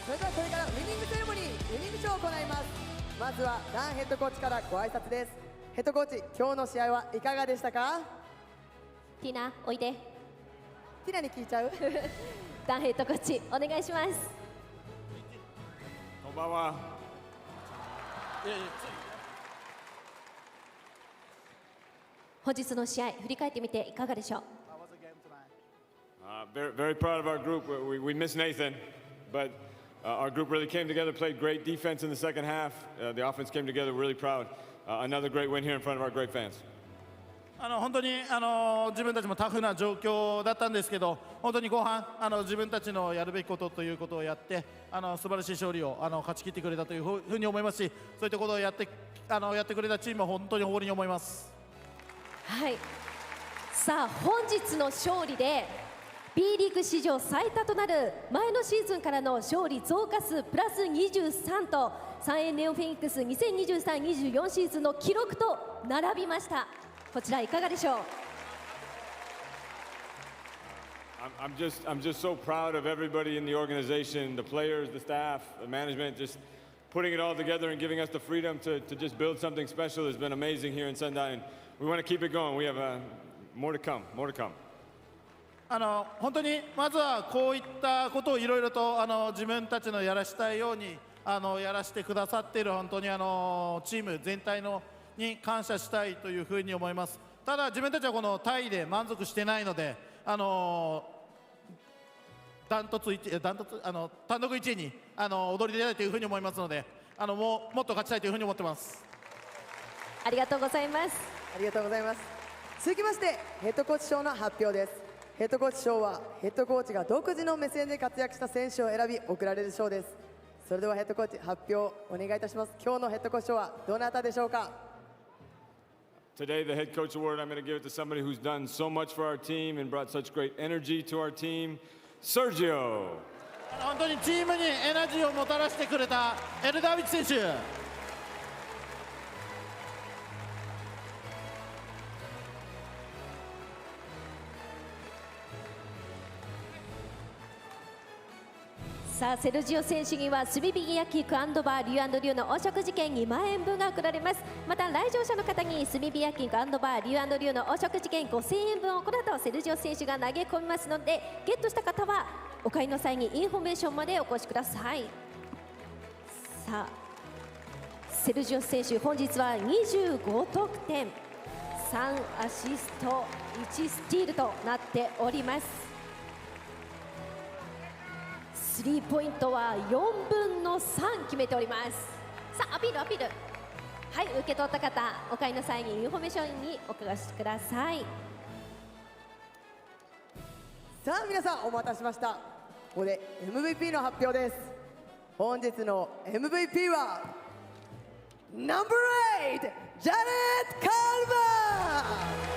それではこれからウィニングセレモニー、ウィニングショーを行います。まずはダンヘッドコーチからご挨拶です。ヘッドコーチ、今日の試合はいかがでしたか？
ティナ、おいで。
ティナに聞いちゃう？
ダンヘッドコーチ、お願いします。
こんばんは。
本日の試合、振り返ってみていかがでしょう？
Very proud of our group. We missed Nathan, but our group really came together, played great defense in the second half. The offense came together, really proud. Another great win here in front of our great fans.
本当に自分たちもタフな状況だったんですけど、本当に後半自分たちのやるべきことということをやって素晴らしい勝利を勝ち切ってくれたというふうに思いますし、そういったことをやってくれたチームは本当に誇りに思います。
はい、さあ本日の勝利で B リーグ史上最多となる前のシーズンからの勝利増加数プラス23とサンエンネオフェニックス2023-24シーズンの記録と並びました。こちらいかがでしょう？
I'm just so proud of everybody in the organization, the players, the staff, the management, just putting it all together and giving us the freedom to just build something special has been amazing here in Sendai, and we want to keep it going. We have more to come, more to come.
本当にまずはこういったことをいろいろと自分たちのやらしたいようにやらせてくださっている本当にチーム全体に感謝したいというふうに思います。ただ自分たちはこのタイで満足してないので単独1位に躍り出たいというふうに思いますのでもっと勝ちたいというふうに思ってます。
ありがとうございます。
ありがとうございます。続きましてヘッドコーチ賞の発表です。ヘッドコーチ賞はヘッドコーチが独自の目線で活躍した選手を選び贈られる賞です。それではヘッドコーチ発表お願いいたします。今日のヘッドコーチ賞はどなたでしょうか。
Today, the head coach award, I'm going to give it to somebody who's done so much for our team and brought such great energy to our team, Sergio.
本当にチームにエナジーをもたらしてくれたエルダービッチ選手。
さあセルジオ選手には炭火焼きクアンドバーリュウ&リュウのお食事券2万円分が贈られます。また来場者の方に炭火焼きクアンドバーリュウ&リュウのお食事券5000円分をこの後セルジオ選手が投げ込みますのでゲットした方はお買いの際にインフォメーションまでお越しください。さあセルジオ選手本日は25得点3アシスト1スティールとなっております。スリーポイントは4分の3決めております。さあアピールアピール。はい、受け取った方お買いの際にインフォメーションにお越しください。
さあ皆さんお待たせしました。ここで MVP の発表です。本日の MVP はナンバー8ジャレット・カルバー。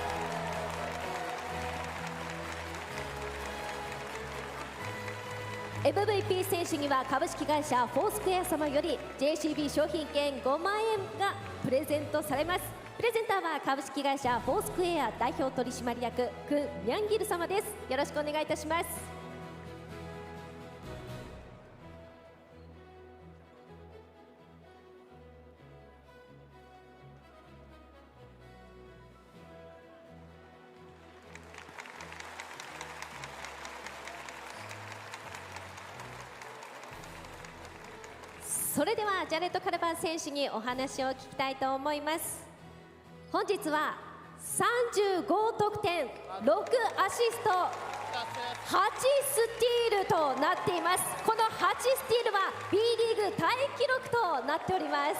MVP 選手には株式会社フォースクエア様より JCB 商品券5万円がプレゼントされます。プレゼンターは株式会社フォースクエア代表取締役クン・ミャンギル様です。よろしくお願いいたします。それではジャレット・カルバー選手にお話を聞きたいと思います。本日は35得点6アシスト8スティールとなっています。この8スティールは B リーグタイ記録となっております。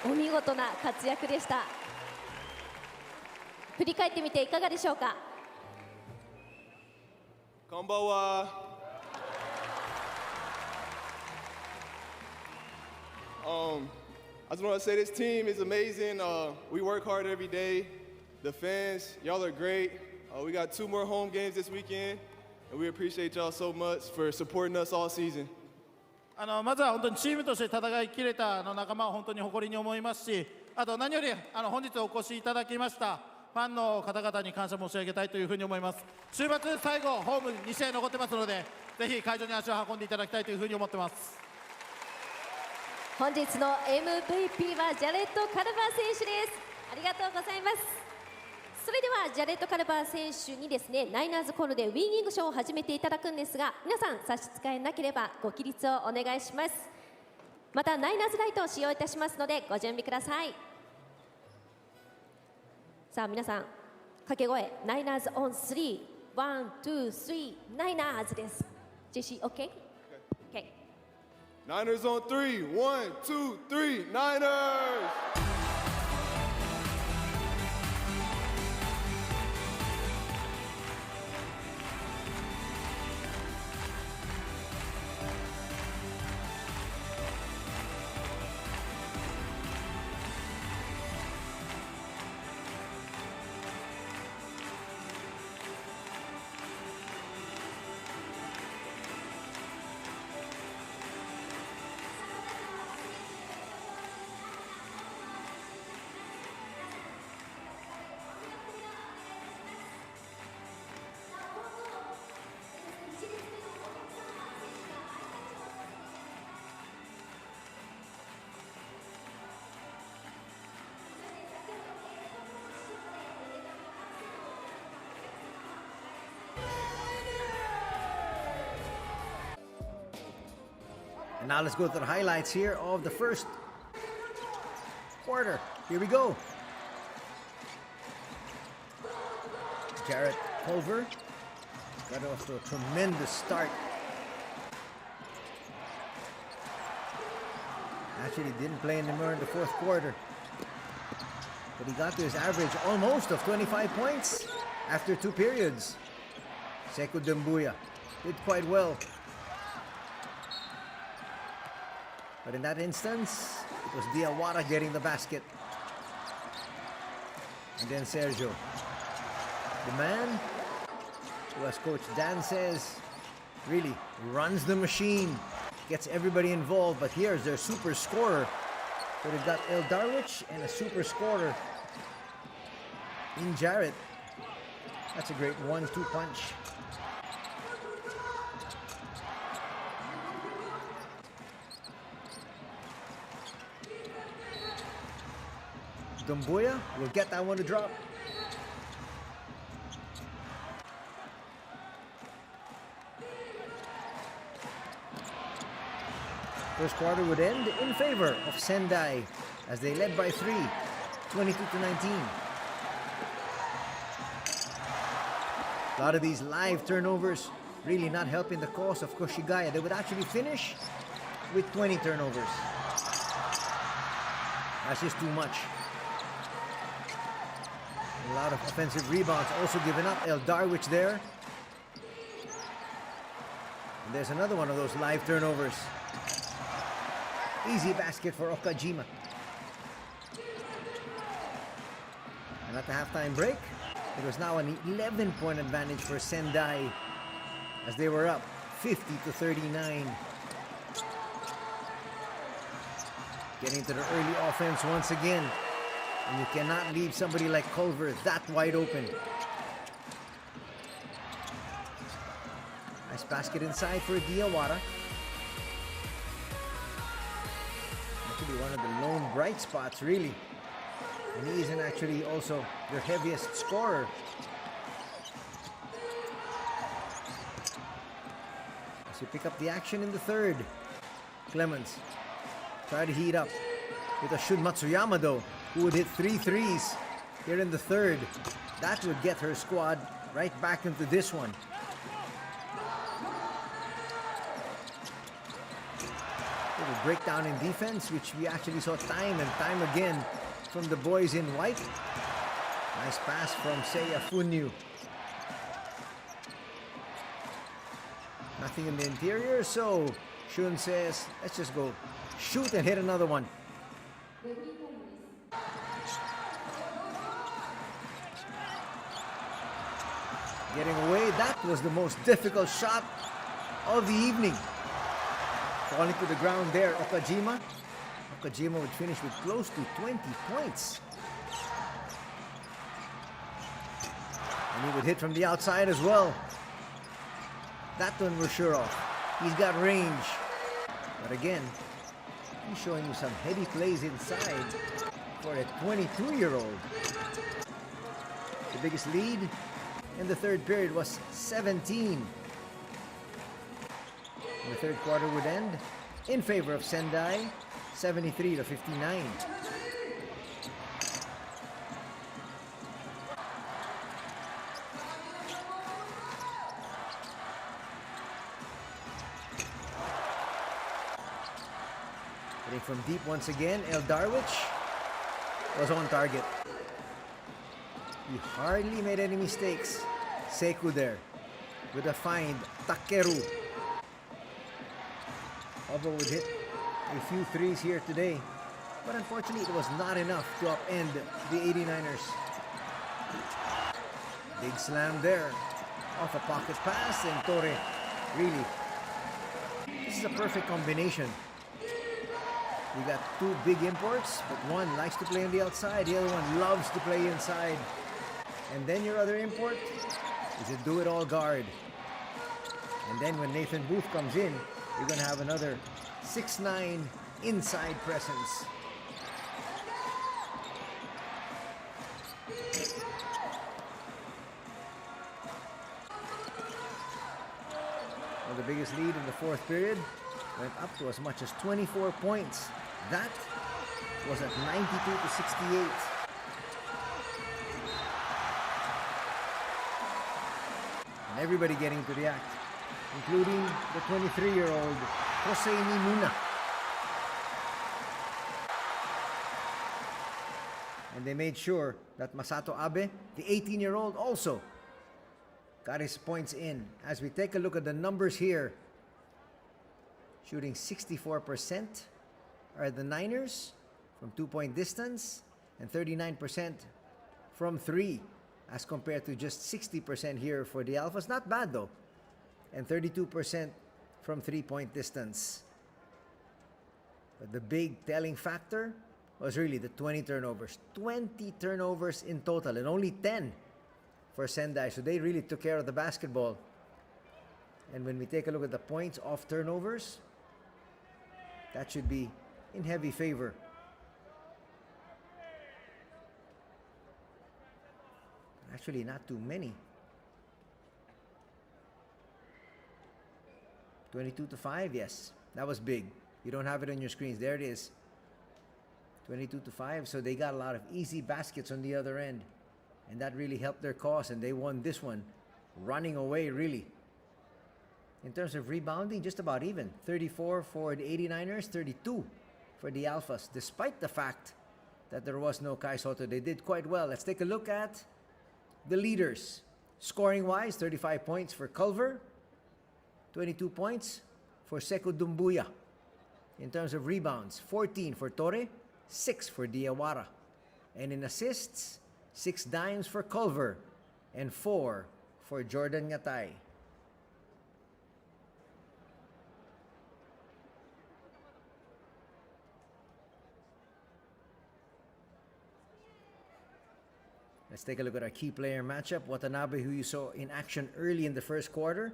お見事な活躍でした。振り返ってみていかがでしょうか。
こんばんは。I just want to say this team is amazing. We work hard every day. The fans, y'all are great. We got 2 more home games this weekend, and we appreciate y'all so much for supporting us all season.
まずは本当にチームとして戦い切れた仲間を本当に誇りに思いますし、あと何より本日お越しいただきましたファンの方々に感謝申し上げたいというふうに思います。週末最後ホーム2試合残ってますので、ぜひ会場に足を運んでいただきたいというふうに思ってます。
本日の MVP はジャレット・カルバー選手です。ありがとうございます。それではジャレット・カルバー選手にですねナイナーズコールでウィニングショーを始めていただくんですが、皆さん差し支えなければご起立をお願いします。またナイナーズライトを使用いたしますのでご準備ください。さあ皆さん掛け声ナイナーズオン3 1 2 3ナイナーズです。ジェシー OK？ OK。Niners
on 3 1 2 3 Niners!
Now let's go to the highlights here of the first quarter. Here we go. Jarrett Culver got off to a tremendous start. Actually didn't play anymore in the fourth quarter, but he got to his average almost of 25 points after 2 periods. Sekou Doumbouya did quite well, but in that instance it was Diawara getting the basket, and then Sergio, the man who, as Coach Dan says, really runs the machine, gets everybody involved. But here's their super scorer. So they've got El Darwich and a super scorer in Jarrett. That's a great 1-2 punch. Doumbouya will get that one to drop. First quarter would end in favor of Sendai as they led by 3, 22-19. A lot of these live turnovers really not helping the cause of Koshigaya. They would actually finish with 20 turnovers. That's just too much. A lot of offensive rebounds also given up. El Darwich there. And there's another one of those live turnovers. Easy basket for Okajima. And at the halftime break, it was now an 11-point advantage for Sendai as they were up 50-39. Getting to the early offense once again. And you cannot leave somebody like Culver that wide open. Nice basket inside for Diawara. Actually one of the lone bright spots, really. And he isn't actually also their heaviest scorer. So pick up the action in the third. Clemens try to heat up with a Shun Matsuyama though, who would hit 3 threes here in the third. That would get her squad right back into this one. Little breakdown in defense, which we actually saw time and time again from the boys in white. Nice pass from Seiya Funyu. Nothing in the interior, so Shun says, let's just go shoot and hit another one. Getting away, that was the most difficult shot of the evening. Falling to the ground there, Okajima. Okajima would finish with close to 20 points. And he would hit from the outside as well. That one we're sure of. He's got range. But again, he's showing you some heady plays inside for a 22-year-old. The biggest lead in the third period was 17. And the third quarter would end in favor of Sendai, 73-59. Hitting from deep once again, El Darwich was on target. He hardly made any mistakes. Sekou there with a find. Takeru. Oba would hit a few threes here today, but unfortunately it was not enough to upend the 89ers. Big slam there. Off a pocket pass, and Torre, really, this is a perfect combination. You got two big imports, but one likes to play on the outside, the other one loves to play inside. And then your other import is a do-it-all guard. And then when Nathan Booth comes in, you're going to have another 6'9" inside presence. Well, the biggest lead in the fourth period went up to as much as 24 points. That was at 92 to 68. And everybody getting to react, including the 23-year-old Jose Mimuna. And they made sure that Masato Abe, the 18-year-old, also got his points in. As we take a look at the numbers here, shooting 64% are the Niners from 2-point distance and 39% from 3, as compared to just 60% here for the Alphas. Not bad though. And 32% from 3-point distance. But the big telling factor was really the 20 turnovers. 20 turnovers in total and only 10 for Sendai. So they really took care of the basketball. And when we take a look at the points off turnovers, that should be in heavy favor. Actually, not too many. 22 to 5, yes. That was big. You don't have it on your screens. There it is. 22 to 5. So they got a lot of easy baskets on the other end. And that really helped their cause. And they won this one. Running away, really. In terms of rebounding, just about even. 34 for the 89ers, 32 for the Alphas. Despite the fact that there was no Kai Soto, they did quite well. Let's take a look at the leaders. Scoring-wise, 35 points for Culver. 22 points for Sekou Dumbuya. In terms of rebounds, 14 for Torre, 6 for Diawara. And in assists, 6 dimes for Culver and 4 for Jordan Ngatay. Let's take a look at our key player matchup. Watanabe, who you saw in action early in the first quarter,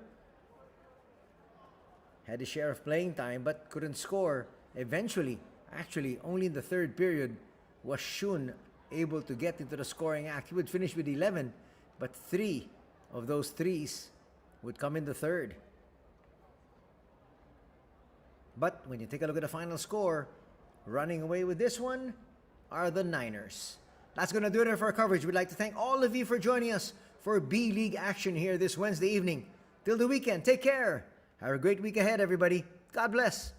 had his share of playing time but couldn't score. Eventually, actually only in the third period, was Shun able to get into the scoring act. He would finish with 11, but 3 of those threes would come in the third. But when you take a look at the final score, running away with this one are the Niners. That's going to do it for our coverage. We'd like to thank all of you for joining us for B-League action here this Wednesday evening. Till the weekend, take care. Have a great week ahead, everybody. God bless.